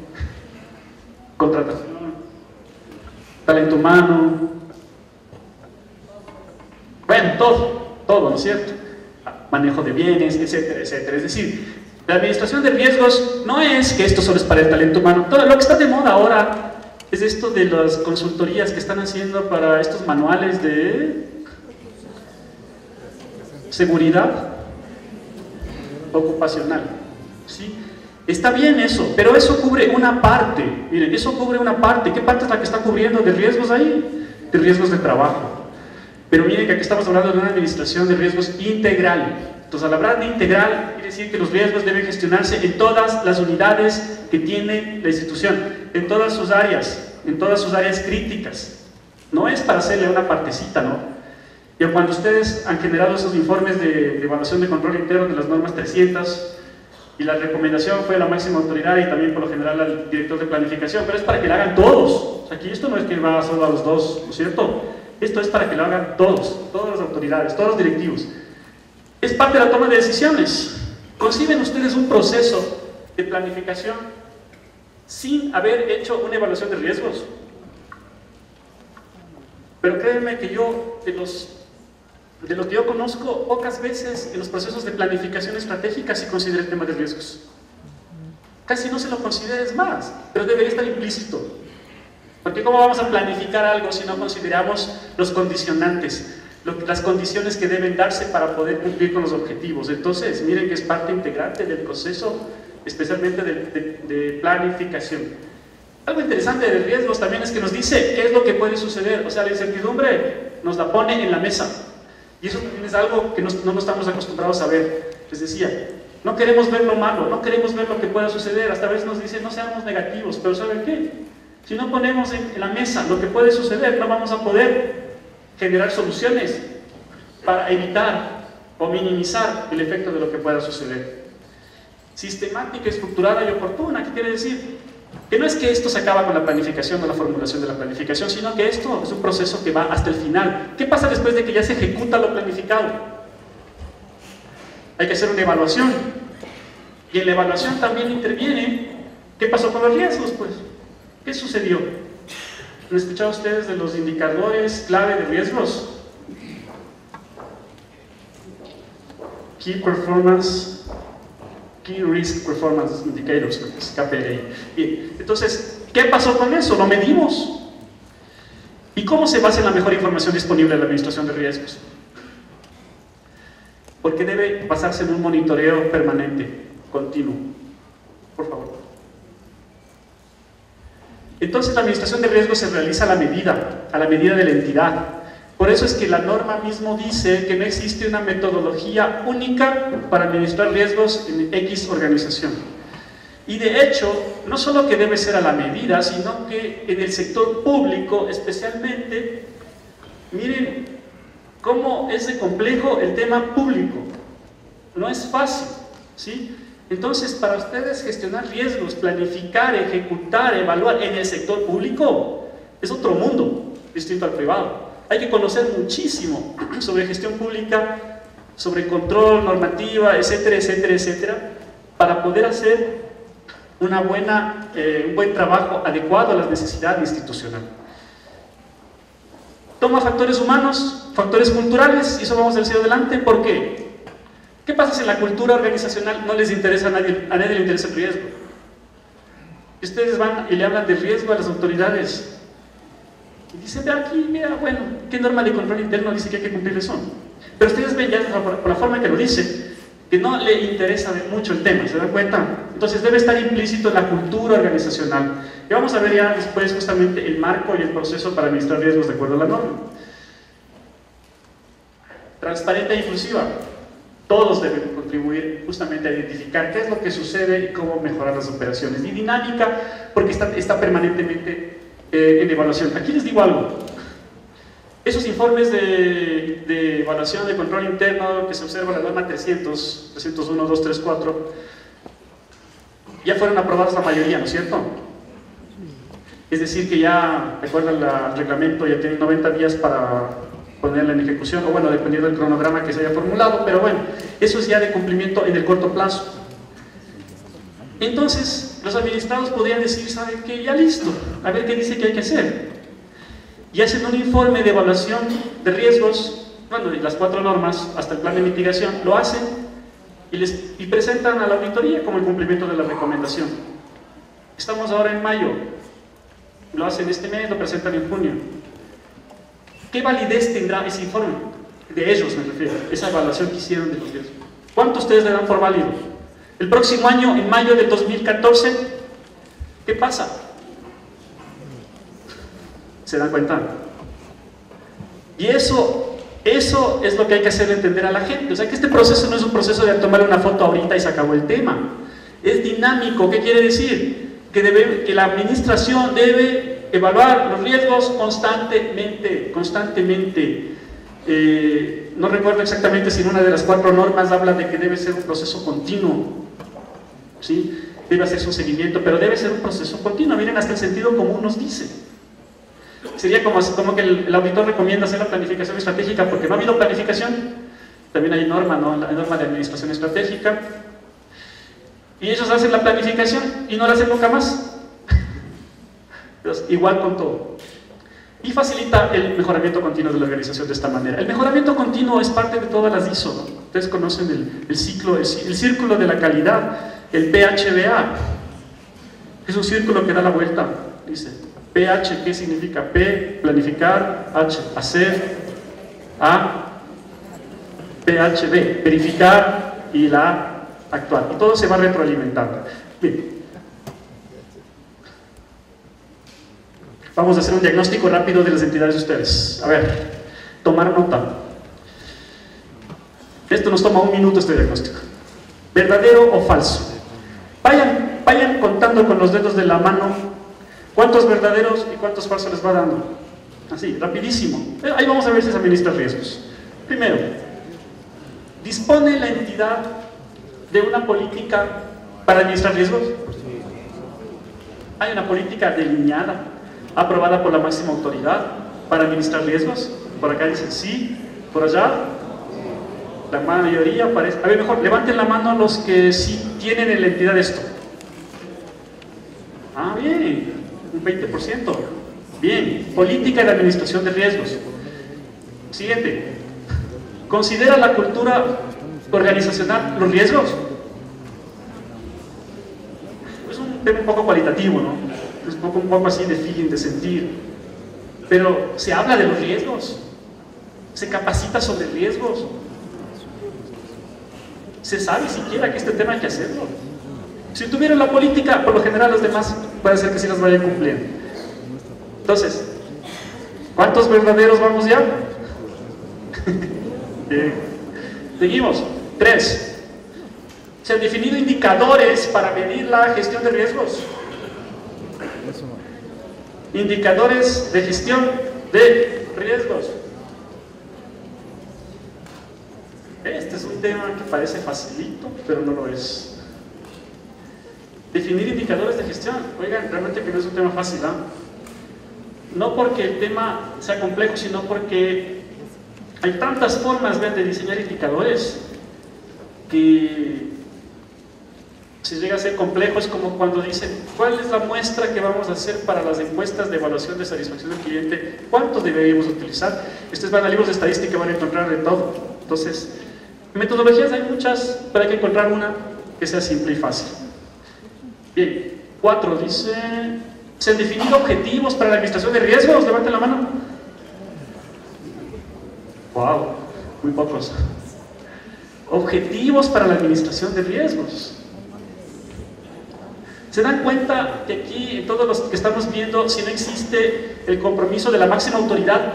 D: contratación, talento humano, bueno, todo, ¿no es cierto? Manejo de bienes, etcétera, etcétera. Es decir, la administración de riesgos no es que esto solo es para el talento humano. Todo lo que está de moda ahora es esto de las consultorías que están haciendo para estos manuales de seguridad ocupacional, ¿sí? Está bien eso, pero eso cubre una parte. Miren, eso cubre una parte. ¿Qué parte es la que está cubriendo de riesgos ahí? De riesgos de trabajo. Pero miren que aquí estamos hablando de una administración de riesgos integral. Entonces, al hablar de integral, quiere decir que los riesgos deben gestionarse en todas las unidades que tiene la institución, en todas sus áreas críticas. No es para hacerle una partecita, ¿no? Y cuando ustedes han generado esos informes de evaluación de control interno de las normas 300, y la recomendación fue a la máxima autoridad y también por lo general al director de planificación, pero es para que lo hagan todos. O sea, aquí esto no es que va solo a los dos, ¿no es cierto? Esto es para que lo hagan todos, todas las autoridades, todos los directivos. Es parte de la toma de decisiones. ¿Conciben ustedes un proceso de planificación sin haber hecho una evaluación de riesgos? Pero créanme que yo, de lo que yo conozco, pocas veces en los procesos de planificación estratégica se considera el tema de riesgos. Casi no se lo considera, es más, pero debería estar implícito. Porque ¿cómo vamos a planificar algo si no consideramos los condicionantes, las condiciones que deben darse para poder cumplir con los objetivos? Entonces, miren que es parte integrante del proceso, especialmente de planificación. Algo interesante de riesgos también es que nos dice qué es lo que puede suceder. O sea, la incertidumbre nos la pone en la mesa. Y eso también es algo que no estamos acostumbrados a ver. Les decía, no queremos ver lo malo, no queremos ver lo que pueda suceder. Hasta a veces nos dicen, no seamos negativos, pero ¿saben qué? Si no ponemos en la mesa lo que puede suceder, no vamos a poder generar soluciones para evitar o minimizar el efecto de lo que pueda suceder. Sistemática, estructurada y oportuna, ¿qué quiere decir? Que no es que esto se acaba con la planificación o la formulación de la planificación, sino que esto es un proceso que va hasta el final. ¿Qué pasa después de que ya se ejecuta lo planificado? Hay que hacer una evaluación. Y en la evaluación también interviene, ¿qué pasó con los riesgos? Pues, ¿qué sucedió? ¿Han escuchado ustedes de los indicadores clave de riesgos? Key Key Risk Performance Indicators, KPI. Bien, entonces, ¿qué pasó con eso? Lo medimos. ¿Y cómo se basa en la mejor información disponible en la administración de riesgos? Porque debe basarse en un monitoreo permanente, continuo. Por favor. Entonces la administración de riesgos se realiza a la medida de la entidad. Por eso es que la norma mismo dice que no existe una metodología única para administrar riesgos en X organización. Y de hecho, no solo que debe ser a la medida, sino que en el sector público especialmente, miren cómo es de complejo el tema público. No es fácil, ¿sí? Entonces, para ustedes gestionar riesgos, planificar, ejecutar, evaluar en el sector público, es otro mundo distinto al privado. Hay que conocer muchísimo sobre gestión pública, sobre control, normativa, etcétera, etcétera, etcétera, para poder hacer un buen trabajo adecuado a la necesidad institucional. Toma factores humanos, factores culturales, y eso vamos a decir adelante. ¿Por qué? ¿Qué pasa si en la cultura organizacional no les interesa a nadie le interesa el riesgo? Ustedes van y le hablan de riesgo a las autoridades y dicen, ve aquí, mira, bueno, ¿qué norma de control interno dice que hay que cumplir eso? Pero ustedes ven ya por la forma en que lo dice, que no le interesa mucho el tema, ¿se dan cuenta? Entonces debe estar implícito en la cultura organizacional. Y vamos a ver ya después justamente el marco y el proceso para administrar riesgos de acuerdo a la norma. Transparente e inclusiva. Todos deben contribuir justamente a identificar qué es lo que sucede y cómo mejorar las operaciones. Y dinámica, porque está permanentemente en evaluación. Aquí les digo algo. Esos informes de evaluación de control interno que se observa en la norma 300, 301, 234, ya fueron aprobados la mayoría, ¿no es cierto? Es decir, que ya, de acuerdo al reglamento, ya tienen 90 días para ponerla en ejecución, o bueno, dependiendo del cronograma que se haya formulado, pero bueno, eso es ya de cumplimiento en el corto plazo. Entonces, los administrados podrían decir, ¿saben qué? Ya listo, a ver qué dice que hay que hacer. Y hacen un informe de evaluación de riesgos, bueno, de las 4 normas, hasta el plan de mitigación, lo hacen y presentan a la auditoría como el cumplimiento de la recomendación. Estamos ahora en mayo, lo hacen este mes, lo presentan en junio. ¿Qué validez tendrá ese informe? De ellos me refiero, esa evaluación que hicieron de los riesgos. ¿Cuánto ustedes le dan por válido? El próximo año, en mayo del 2014, ¿qué pasa? ¿Se dan cuenta? Y eso es lo que hay que hacer entender a la gente. O sea, que este proceso no es un proceso de tomar una foto ahorita y se acabó el tema. Es dinámico. ¿Qué quiere decir? Que la administración debe evaluar los riesgos constantemente. No recuerdo exactamente si en una de las 4 normas habla de que debe ser un proceso continuo, ¿sí? Debe hacerse un seguimiento, pero debe ser un proceso continuo. Miren, hasta el sentido común nos dice. Sería como que el auditor recomienda hacer la planificación estratégica porque no ha habido planificación. También hay norma, ¿no? La norma de administración estratégica. Y ellos hacen la planificación y no la hacen nunca más. Entonces, igual con todo. Y facilita el mejoramiento continuo de la organización de esta manera. El mejoramiento continuo es parte de todas las ISO, ¿no? Ustedes conocen el círculo de la calidad, el PHBA. Es un círculo que da la vuelta. Dice, PH, ¿qué significa? P, planificar, H, hacer, A, PHB, verificar, y la A, actuar. Y todo se va retroalimentando. Bien. Vamos a hacer un diagnóstico rápido de las entidades de ustedes. A ver, tomar nota. Esto nos toma 1 minuto, este diagnóstico. ¿Verdadero o falso? Vayan contando con los dedos de la mano cuántos verdaderos y cuántos falsos les va dando. Así, rapidísimo. Ahí vamos a ver si se administra riesgos. Primero, ¿dispone la entidad de una política para administrar riesgos? ¿Hay una política delineada, aprobada por la máxima autoridad para administrar riesgos? Por acá dicen sí, por allá la mayoría parece. A ver, mejor, levanten la mano los que sí tienen en la entidad esto. Ah, bien, un 20%. Bien, política de administración de riesgos. Siguiente, ¿considera la cultura organizacional los riesgos? tema un poco cualitativo, ¿no? Es un poco así de feeling, de sentir. Pero se habla de los riesgos, se capacita sobre riesgos, se sabe siquiera que este tema hay que hacerlo. Si tuvieran la política, por lo general los demás puede ser que sí las vayan cumpliendo. Entonces, ¿cuántos verdaderos vamos ya? Bien. Seguimos. 3. Se han definido indicadores para medir la gestión de riesgos. Indicadores de gestión de riesgos. Este es un tema que parece facilito, pero no lo es. Definir indicadores de gestión. Oigan, realmente que no es un tema fácil, ¿eh? No porque el tema sea complejo, sino porque hay tantas formas de diseñar indicadores que se llega a ser complejo. Es como cuando dicen, ¿cuál es la muestra que vamos a hacer para las encuestas de evaluación de satisfacción del cliente? ¿Cuánto deberíamos utilizar? Estos van a libros de estadística, van a encontrar de todo. Entonces, metodologías hay muchas, pero hay que encontrar una que sea simple y fácil. Bien, 4 dice, ¿se han definido objetivos para la administración de riesgos? Levanten la mano. Wow, muy pocos. Objetivos para la administración de riesgos. ¿Se dan cuenta que aquí, en todos los que estamos viendo, si no existe el compromiso de la máxima autoridad,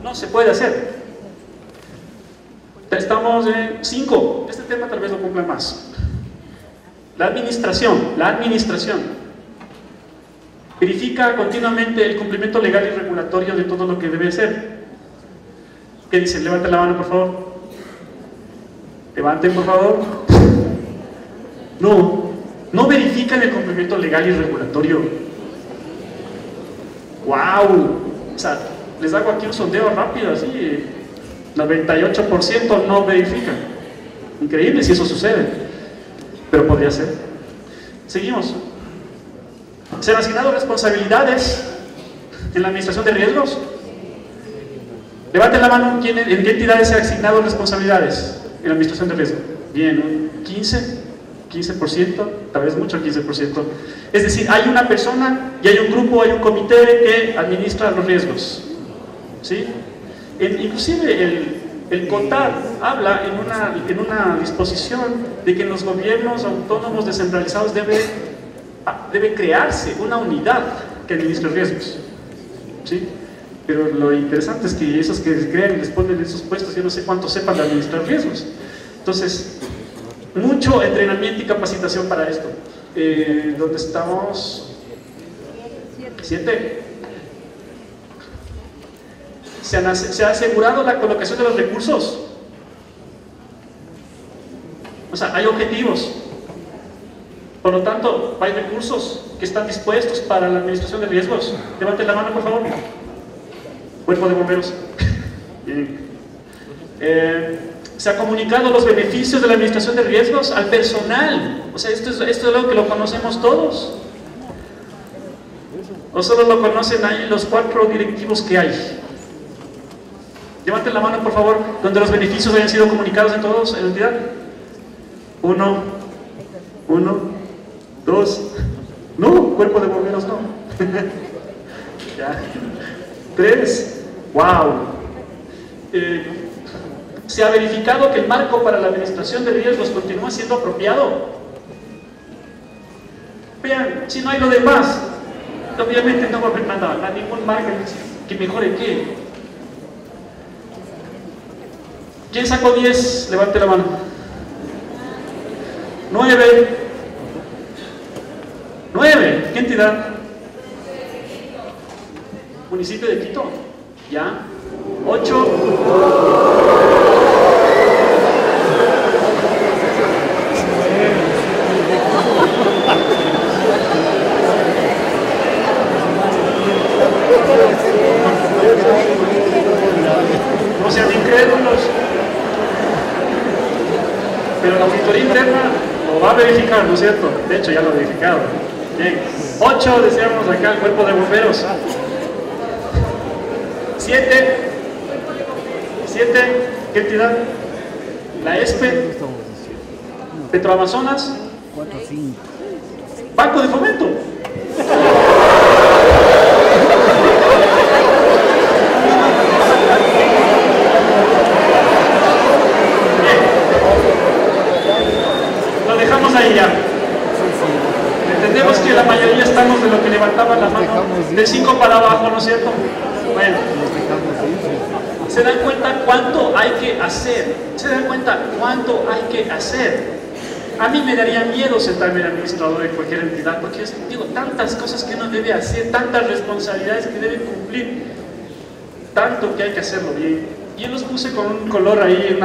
D: no se puede hacer? Estamos en 5. Este tema tal vez lo cumpla más. La administración verifica continuamente el cumplimiento legal y regulatorio de todo lo que debe hacer. ¿Qué dicen? Levanten la mano, por favor. Levanten, por favor. No verifican el cumplimiento legal y regulatorio. ¡Wow! O sea, les hago aquí un sondeo rápido, así. 98% no verifican. Increíble si eso sucede, pero podría ser. Seguimos. ¿Se han asignado responsabilidades en la administración de riesgos? Levanten la mano, ¿en qué entidades se han asignado responsabilidades en la administración de riesgos? Bien, un 15%, tal vez mucho 15%. Es decir, hay una persona y hay un grupo, hay un comité que administra los riesgos. ¿Sí? Inclusive el CONTAR habla en una disposición de que en los gobiernos autónomos descentralizados debe crearse una unidad que administre riesgos. ¿Sí? Pero lo interesante es que esos que crean y les ponen en esos puestos, yo no sé cuánto sepan de administrar riesgos. Entonces, mucho entrenamiento y capacitación para esto. ¿Dónde estamos? 7. ¿Se ha asegurado la colocación de los recursos? O sea, hay objetivos. Por lo tanto, hay recursos que están dispuestos para la administración de riesgos. Levanten la mano, por favor. Cuerpo de bomberos. Bien. ¿Se ha comunicado los beneficios de la administración de riesgos al personal? O sea, esto es algo que lo conocemos todos. ¿O solo lo conocen ahí los 4 directivos que hay? Levanten la mano, por favor, donde los beneficios hayan sido comunicados en todos, en la entidad. 1, 2. No, cuerpo de bomberos no. Ya. 3. Wow. ¿Se ha verificado que el marco para la administración de riesgos continúa siendo apropiado? Vean, si no hay lo demás, obviamente no va a haber nada, ningún marco que mejore qué. ¿Quién sacó 10? Levante la mano. 9. ¿Qué entidad? Municipio de Quito. ¿Ya? 8. No sean incrédulos. Pero la auditoría interna lo va a verificar, ¿no es cierto? De hecho, ya lo ha verificado. Bien. 8, decíamos acá, el cuerpo de bomberos. 7. ¿Qué entidad? La ESPE. Petroamazonas. Banco de Fomento. Lo dejamos ahí ya. Entendemos que la mayoría estamos de lo que levantaban la mano, del 5 para abajo, ¿no es cierto? Bueno, se dan cuenta cuánto hay que hacer, se dan cuenta cuánto hay que hacer. A mí me daría miedo sentarme el administrador de cualquier entidad, porque yo digo, tantas cosas que uno debe hacer, tantas responsabilidades que debe cumplir, tanto que hay que hacerlo bien. Yo los puse con un color ahí,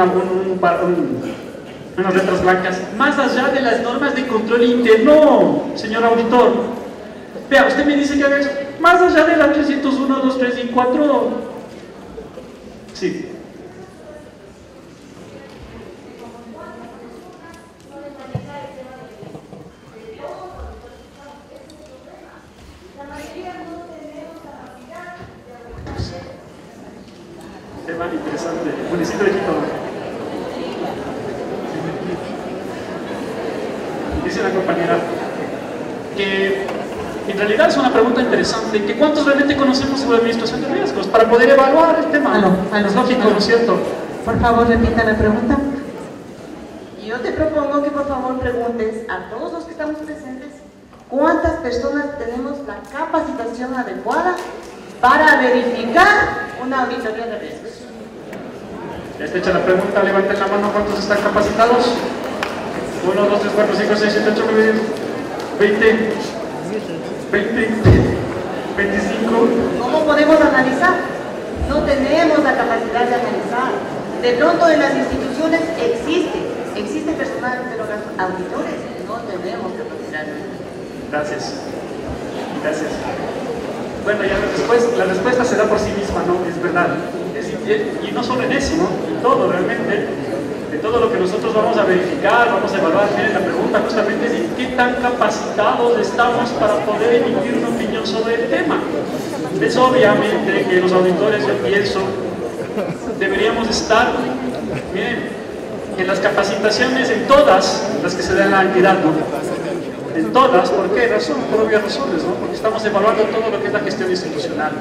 D: unas letras blancas, más allá de las normas de control interno, señor auditor. Vea, usted me dice que haga eso, más allá de la 301, 2, 3 y 4. Sí. Tema interesante. Municipio de Quito. Dice la compañera que en realidad es una pregunta interesante, que ¿cuántos realmente conocemos sobre administración de riesgos para poder evaluar el tema? Es lógico, ¿no es cierto?
F: Por favor, repita la pregunta. Yo te propongo que por favor preguntes a todos los que estamos presentes cuántas personas tenemos la capacitación adecuada para verificar una auditoría de riesgos.
D: Ya está hecha la pregunta, levanten la mano, ¿cuántos están capacitados? 1, 2, 3, 4, 5, 6, 7, 8, 9, 20, 25.
F: ¿Cómo podemos analizar? No tenemos la capacidad de analizar. De pronto en las instituciones existe personal, pero los auditores no tenemos capacidad.
D: Gracias. Gracias. Bueno, ya después la respuesta se da por sí misma, ¿no? Es verdad. Y no solo en eso, ¿no? En todo realmente. De todo lo que nosotros vamos a verificar, vamos a evaluar. Miren, la pregunta justamente es ¿qué tan capacitados estamos para poder emitir una opinión sobre el tema? Es obviamente que los auditores, yo pienso, deberíamos estar, miren, en las capacitaciones, en todas las que se dan en la entidad, ¿no? En todas, ¿por qué razón? Por obvias razones, ¿no? Porque estamos evaluando todo lo que es la gestión institucional.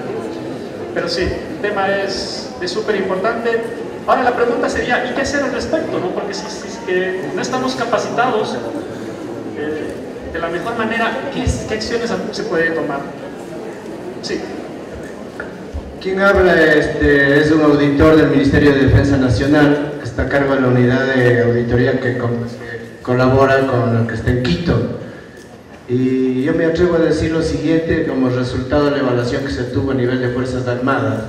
D: Pero sí, el tema es súper importante. Ahora la pregunta sería, ¿y qué hacer al respecto? ¿No? Porque si es que no estamos capacitados de la mejor manera, ¿qué acciones se puede tomar? Sí.
G: Quien habla es un auditor del Ministerio de Defensa Nacional, que está a cargo de la unidad de auditoría que colabora con el que está en Quito. Y yo me atrevo a decir lo siguiente, como resultado de la evaluación que se tuvo a nivel de Fuerzas Armadas.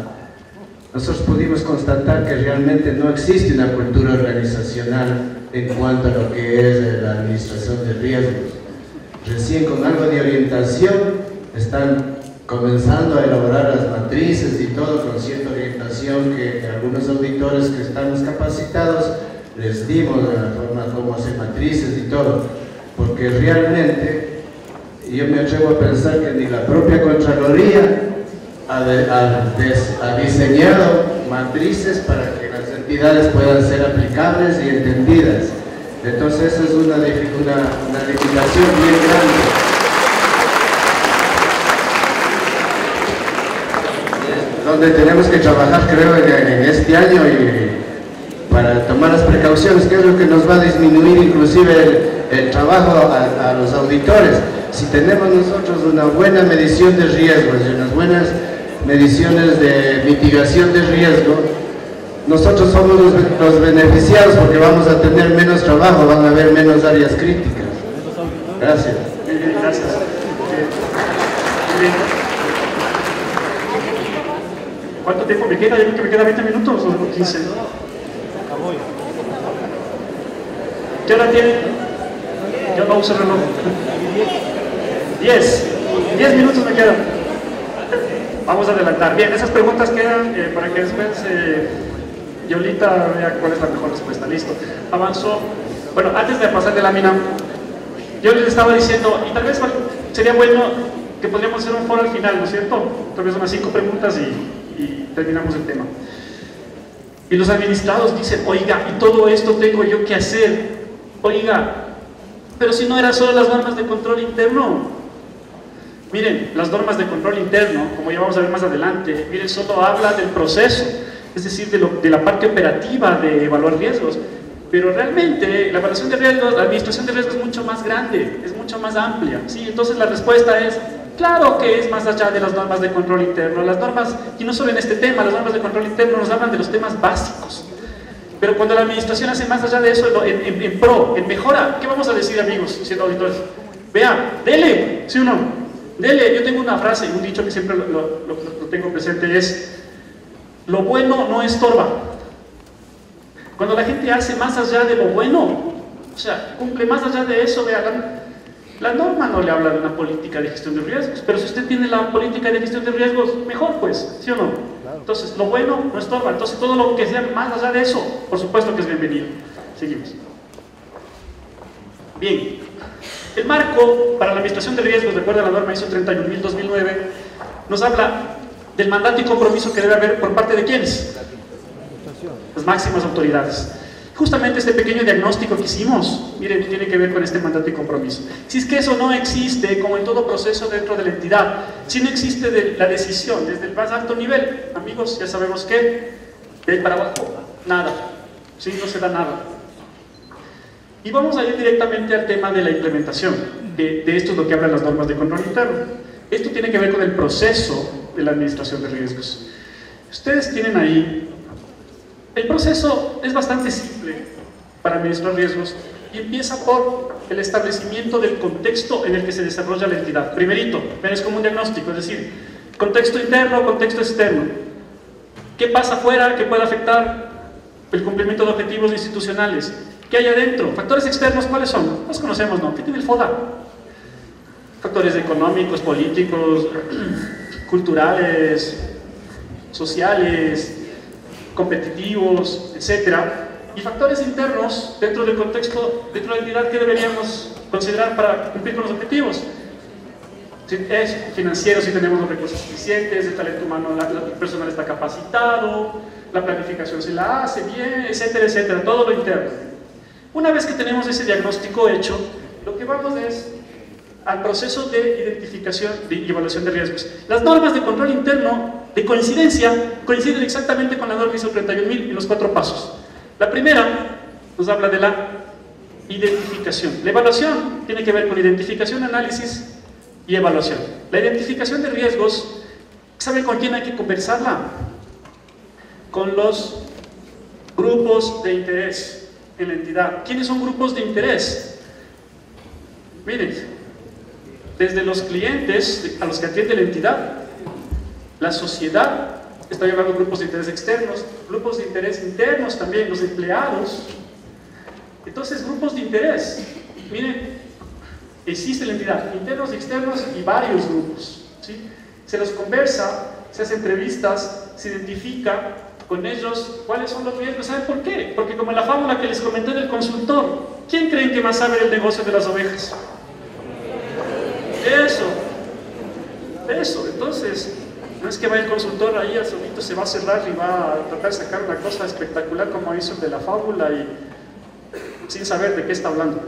G: Nosotros pudimos constatar que realmente no existe una cultura organizacional en cuanto a lo que es la administración de riesgos. Recién con algo de orientación están comenzando a elaborar las matrices y todo con cierta orientación que algunos auditores que estamos capacitados les dimos de la forma como hacer matrices y todo, porque realmente yo me atrevo a pensar que ni la propia Contraloría ha diseñado matrices para que las entidades puedan ser aplicables y entendidas. Entonces esa es una limitación bien grande. Donde tenemos que trabajar, creo, en este año y para tomar las precauciones, que es lo que nos va a disminuir inclusive el trabajo a los auditores. Si tenemos nosotros una buena medición de riesgos y unas buenas mediciones de mitigación de riesgo, nosotros somos los beneficiados porque vamos a tener menos trabajo, van a haber menos áreas críticas. Gracias.
D: Gracias. ¿Cuánto tiempo me queda? Yo creo que me queda 20 minutos o 15. ¿Qué hora tiene? Yo no uso el reloj. 10 minutos me quedan. Vamos a adelantar. Bien, esas preguntas quedan para que después Yolita vea cuál es la mejor respuesta. Listo. Avanzó. Bueno, antes de pasar de lámina, yo les estaba diciendo, y tal vez sería bueno que podríamos hacer un foro al final, ¿no es cierto? Tal vez unas 5 preguntas y terminamos el tema. Y los administrados dicen, oiga, y todo esto tengo yo que hacer. Oiga, Pero si no eran solo las normas de control interno. Miren, las normas de control interno, como ya vamos a ver más adelante, miren, solo habla del proceso, es decir, de la parte operativa de evaluar riesgos. Pero realmente la evaluación de riesgos, la administración de riesgos es mucho más grande, es mucho más amplia, ¿sí? Entonces la respuesta es, claro que es más allá de las normas de control interno. Las normas, y no solo en este tema, las normas de control interno nos hablan de los temas básicos. Pero cuando la administración hace más allá de eso, en pro, en mejora, ¿qué vamos a decir, amigos, siendo auditores? Vean, dele, ¿sí o no? Dele. Yo tengo una frase y un dicho que siempre lo tengo presente, es: lo bueno no estorba. Cuando la gente hace más allá de lo bueno, o sea, cumple más allá de eso, vean, la norma no le habla de una política de gestión de riesgos, pero si usted tiene la política de gestión de riesgos, mejor pues, ¿sí o no? Entonces, lo bueno no estorba, entonces todo lo que sea más allá de eso, por supuesto que es bienvenido. Seguimos. Bien, el marco para la administración de riesgos, de acuerdo a la norma ISO 31000-2009, nos habla del mandato y compromiso que debe haber por parte de ¿quiénes? Las máximas autoridades. Justamente este pequeño diagnóstico que hicimos, miren, tiene que ver con este mandato y compromiso. Si es que eso no existe, como en todo proceso dentro de la entidad, si no existe la decisión desde el más alto nivel, amigos, ya sabemos que de ahí para abajo, nada, ¿sí? No se da nada. Y vamos a ir directamente al tema de la implementación, de esto es lo que hablan las normas de control interno. Esto tiene que ver con el proceso de la administración de riesgos. Ustedes tienen ahí, el proceso es bastante simple para administrar riesgos y empieza por el establecimiento del contexto en el que se desarrolla la entidad. Primerito, es como un diagnóstico, es decir, contexto interno, contexto externo. ¿Qué pasa afuera que pueda afectar el cumplimiento de objetivos institucionales? ¿Qué hay adentro? Factores externos, ¿cuáles son? Los conocemos, ¿no? ¿Qué tiene el FODA? Factores económicos, políticos, culturales, sociales, competitivos, etcétera, y factores internos dentro del contexto, dentro de la entidad que deberíamos considerar para cumplir con los objetivos. Es financiero, si tenemos los recursos suficientes, el talento humano, el personal está capacitado, la planificación se la hace bien, etcétera, etcétera, todo lo interno. Una vez que tenemos ese diagnóstico hecho, lo que vamos es al proceso de identificación y evaluación de riesgos. Las normas de control interno, de coincidencia, coinciden exactamente con la norma ISO 31000 y los 4 pasos. La primera nos habla de la identificación. La evaluación tiene que ver con identificación, análisis y evaluación. La identificación de riesgos, ¿saben con quién hay que conversarla? Con los grupos de interés en la entidad. ¿Quiénes son grupos de interés? Miren, desde los clientes a los que atiende la entidad, la sociedad, estoy hablando de grupos de interés externos, grupos de interés internos también, los empleados. Entonces, grupos de interés, miren, existe la entidad, internos y externos y varios grupos, ¿sí? Se los conversa, se hace entrevistas, se identifica con ellos cuáles son los riesgos. ¿Saben por qué? Porque como en la fábula que les comenté del consultor, ¿quién creen que más sabe del negocio de las ovejas? Eso, entonces, no es que va el consultor ahí al solito, se va a cerrar y va a tratar de sacar una cosa espectacular como hizo el de la fábula y sin saber de qué está hablando.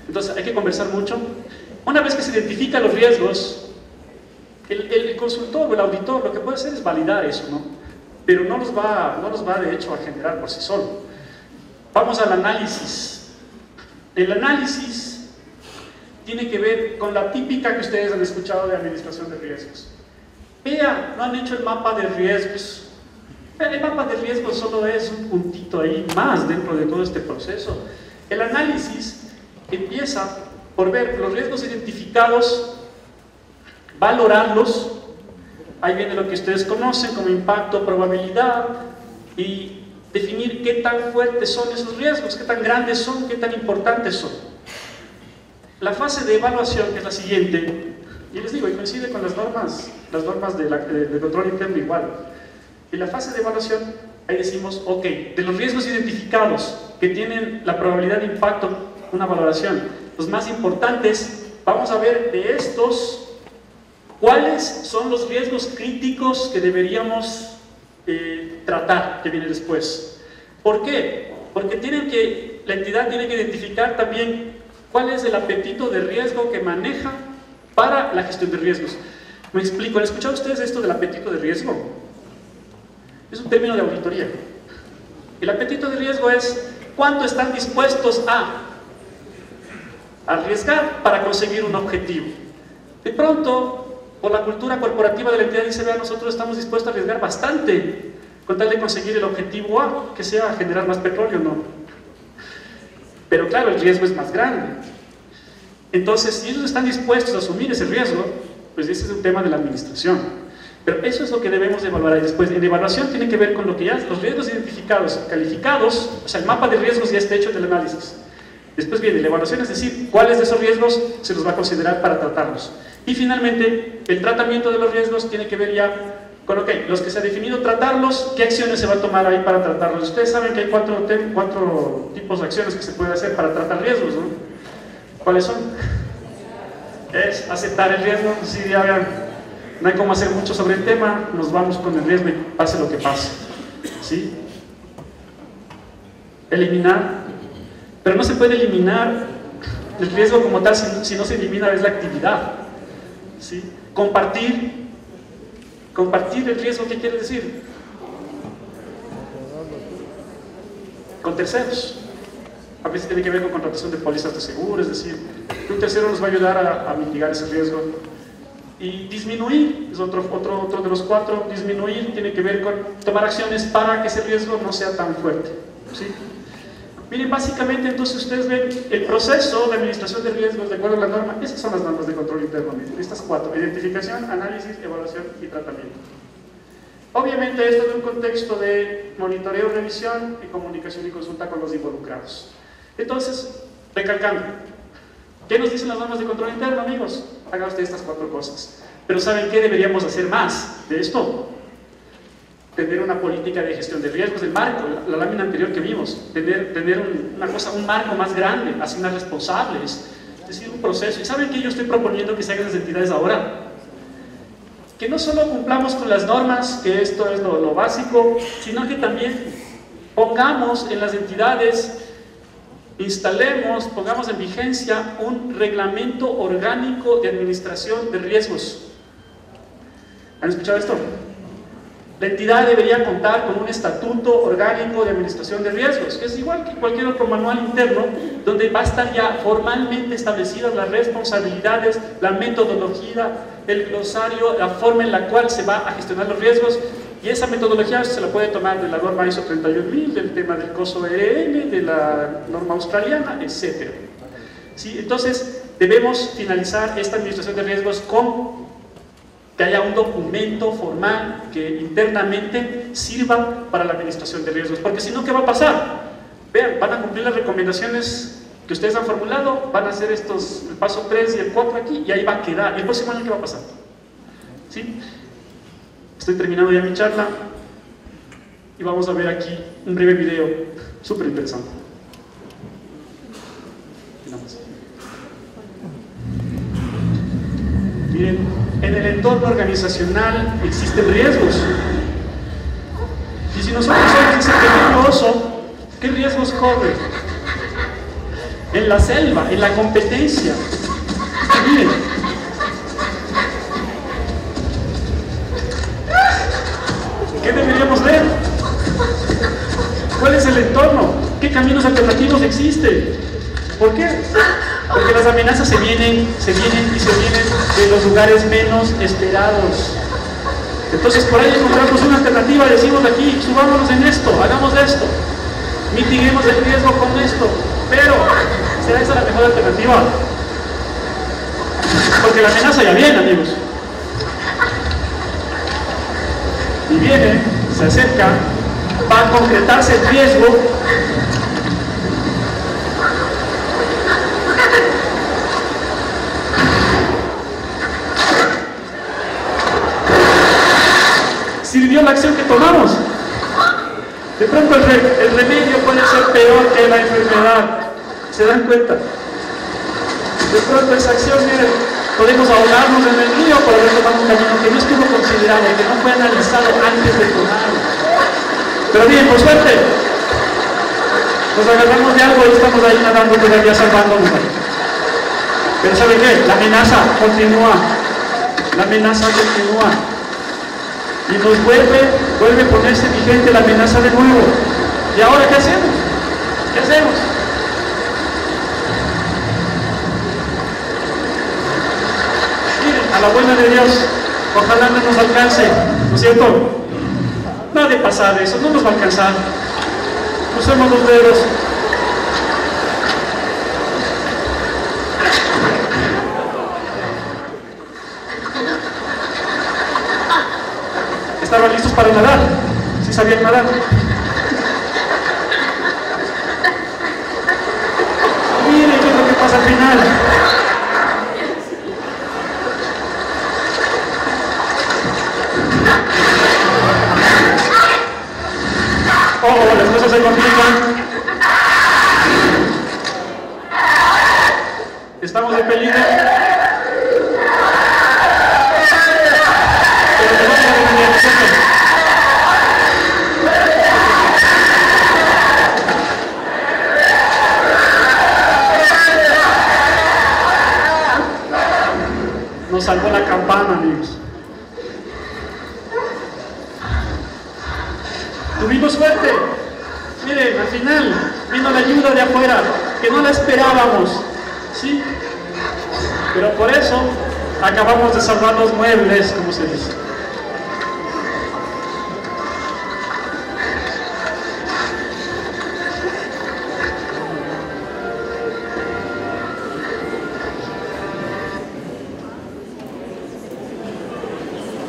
D: Entonces hay que conversar mucho. Una vez que se identifican los riesgos, el consultor o el auditor lo que puede hacer es validar eso, ¿no? Pero no los va de hecho a generar por sí solo. Vamos al análisis. El análisis tiene que ver con la típica que ustedes han escuchado de administración de riesgos. Vean, no han hecho el mapa de riesgos. El mapa de riesgos solo es un puntito ahí más dentro de todo este proceso. El análisis empieza por ver los riesgos identificados, valorarlos, ahí viene lo que ustedes conocen como impacto, probabilidad, y definir qué tan fuertes son esos riesgos, qué tan grandes son, qué tan importantes son. La fase de evaluación, que es la siguiente, y les digo, y coincide con las normas de control interno igual. En la fase de evaluación, ahí decimos, ok, de los riesgos identificados que tienen la probabilidad de impacto, una valoración, los más importantes, vamos a ver de estos, cuáles son los riesgos críticos que deberíamos tratar, que viene después. ¿Por qué? Porque la entidad tiene que identificar también ¿Cuál es el apetito de riesgo que maneja para la gestión de riesgos? Me explico, ¿han escuchado ustedes esto del apetito de riesgo? Es un término de auditoría. El apetito de riesgo es cuánto están dispuestos a arriesgar para conseguir un objetivo. De pronto, por la cultura corporativa de la entidad dice, vean, nosotros estamos dispuestos a arriesgar bastante con tal de conseguir el objetivo A, que sea generar más petróleo, ¿no? Pero claro, el riesgo es más grande. Entonces, si ellos están dispuestos a asumir ese riesgo, pues ese es un tema de la administración. Pero eso es lo que debemos de evaluar. Y después, en evaluación tiene que ver con lo que ya, los riesgos identificados, calificados, o sea, el mapa de riesgos ya está hecho del análisis. Después viene la evaluación, es decir, cuáles de esos riesgos se los va a considerar para tratarlos. Y finalmente, el tratamiento de los riesgos tiene que ver ya con, ok, los que se ha definido tratarlos, ¿qué acciones se va a tomar ahí para tratarlos? Ustedes saben que hay cuatro tipos de acciones que se puede hacer para tratar riesgos, ¿no? ¿Cuáles son? Es aceptar el riesgo, si ya vean, no hay cómo hacer mucho sobre el tema, nos vamos con el riesgo y pase lo que pase, ¿sí? Eliminar, pero no se puede eliminar el riesgo como tal si no se elimina es la actividad, ¿sí? Compartir el riesgo, ¿qué quiere decir? Con terceros. A veces tiene que ver con contratación de pólizas de seguro, es decir, un tercero nos va a ayudar a mitigar ese riesgo. Y disminuir, es otro de los cuatro, disminuir tiene que ver con tomar acciones para que ese riesgo no sea tan fuerte, ¿sí? Miren, básicamente entonces ustedes ven el proceso de administración de riesgos de acuerdo a la norma. Esas son las normas de control interno, miren, estas cuatro: identificación, análisis, evaluación y tratamiento. Obviamente esto en un contexto de monitoreo, revisión y comunicación y consulta con los involucrados. Entonces, recalcando, ¿qué nos dicen las normas de control interno, amigos? Hagan ustedes estas cuatro cosas. Pero ¿saben qué deberíamos hacer más de esto? Tener una política de gestión de riesgos, el marco, la lámina anterior que vimos, tener un marco más grande, asignar responsables, es decir, un proceso. ¿Y saben qué yo estoy proponiendo que se hagan las entidades ahora? Que no solo cumplamos con las normas, que esto es lo básico, sino que también pongamos en las entidades, pongamos en vigencia un reglamento orgánico de administración de riesgos. ¿Han escuchado esto? La entidad debería contar con un estatuto orgánico de administración de riesgos, que es igual que cualquier otro manual interno, donde va a estar ya formalmente establecidas las responsabilidades, la metodología, el glosario, la forma en la cual se va a gestionar los riesgos. Y esa metodología se la puede tomar de la norma ISO 31000, del tema del COSO ERM, de la norma australiana, etc. ¿Sí? Entonces, debemos finalizar esta administración de riesgos con que haya un documento formal que internamente sirva para la administración de riesgos. Porque si no, ¿qué va a pasar? Vean, van a cumplir las recomendaciones que ustedes han formulado, van a hacer el paso 3 y el 4 aquí, y ahí va a quedar. ¿Y el próximo año qué va a pasar? ¿Sí? Estoy terminando ya mi charla y vamos a ver aquí un breve video súper interesante. Miren, en el entorno organizacional existen riesgos. Y si nosotros somos ese pequeño oso, ¿qué riesgos corren? En la selva, en la competencia. Miren. ¿Qué deberíamos ver? ¿Cuál es el entorno? ¿Qué caminos alternativos existen? ¿Por qué? Porque las amenazas se vienen de los lugares menos esperados. Entonces por ahí encontramos una alternativa, decimos aquí, subámonos en esto, hagamos esto, mitiguemos el riesgo con esto, pero ¿será esa la mejor alternativa? Porque la amenaza ya viene, amigos. Y viene, se acerca, va a concretarse el riesgo. ¿Sirvió la acción que tomamos? De pronto el remedio puede ser peor que la enfermedad. ¿Se dan cuenta? De pronto esa acción, miren, podemos ahogarnos en el río por haber tomado un camino que no estuvo considerado, que no fue analizado antes de tomarlo. Pero bien, por suerte, nos agarramos de algo y estamos ahí nadando todavía salvándonos. Pero ¿sabe qué? La amenaza continúa. La amenaza continúa. Y nos vuelve a ponerse vigente la amenaza de nuevo. ¿Y ahora qué hacemos? ¿Qué hacemos? Miren, a la buena de Dios, ojalá no nos alcance, ¿no es cierto? Nada de pasar eso, no nos va a alcanzar. Crucemos los dedos. ¿Estaban listos para nadar? ¿Sí sabían nadar? Miren qué es lo que pasa al final. Oh, las cosas se complican. Estamos en peligro. Pero que no se hagan bien, nos salvó la campana, amigos. Tuvimos suerte. Miren, al final vino la ayuda de afuera, que no la esperábamos, ¿sí? Pero por eso acabamos de salvar los muebles, como se dice.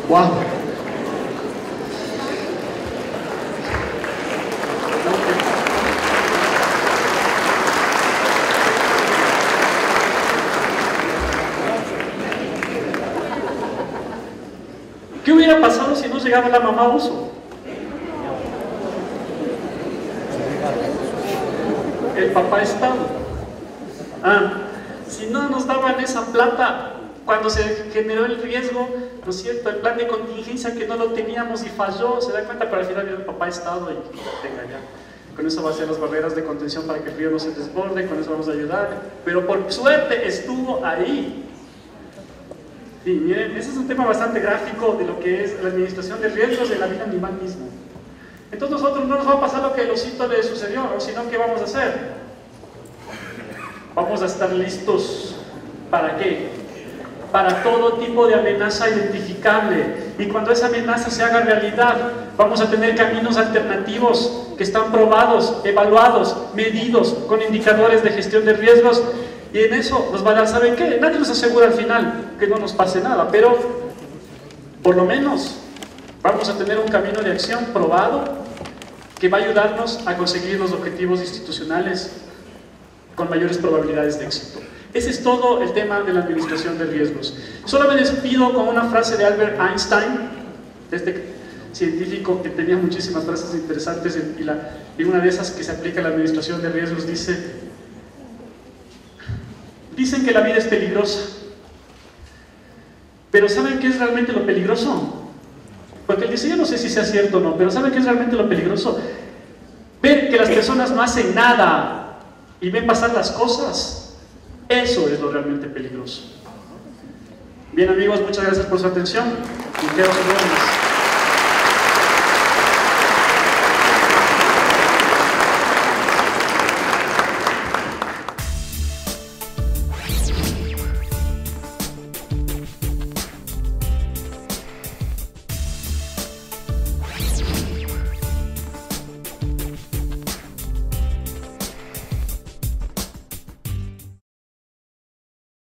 D: Wow. ¿Qué hubiera pasado si no llegaba la mamá Uso? El papá Estado. Si no nos daban esa plata cuando se generó el riesgo, ¿no es cierto? El plan de contingencia que no lo teníamos y falló, se da cuenta, pero al final viene el papá Estado y tenga ya. Con eso va a ser las barreras de contención para que el río no se desborde, con eso vamos a ayudar. Pero por suerte estuvo ahí. Sí, miren, ese es un tema bastante gráfico de lo que es la administración de riesgos de la vida animal mismo. Entonces nosotros no nos va a pasar lo que el osito le sucedió, sino ¿qué vamos a hacer? Vamos a estar listos. ¿Para qué? Para todo tipo de amenaza identificable. Y cuando esa amenaza se haga realidad, vamos a tener caminos alternativos que están probados, evaluados, medidos, con indicadores de gestión de riesgos. Y en eso nos va a dar, ¿saben qué? Nadie nos asegura al final que no nos pase nada, pero por lo menos vamos a tener un camino de acción probado que va a ayudarnos a conseguir los objetivos institucionales con mayores probabilidades de éxito. Ese es todo el tema de la administración de riesgos. Solo me despido con una frase de Albert Einstein, este científico que tenía muchísimas frases interesantes y una de esas que se aplica a la administración de riesgos dice: dicen que la vida es peligrosa, pero ¿saben qué es realmente lo peligroso? Porque él dice, yo no sé si sea cierto o no, pero ¿saben qué es realmente lo peligroso? Ver que las personas no hacen nada y ven pasar las cosas. Eso es lo realmente peligroso. Bien amigos, muchas gracias por su atención y quedo a sus órdenes.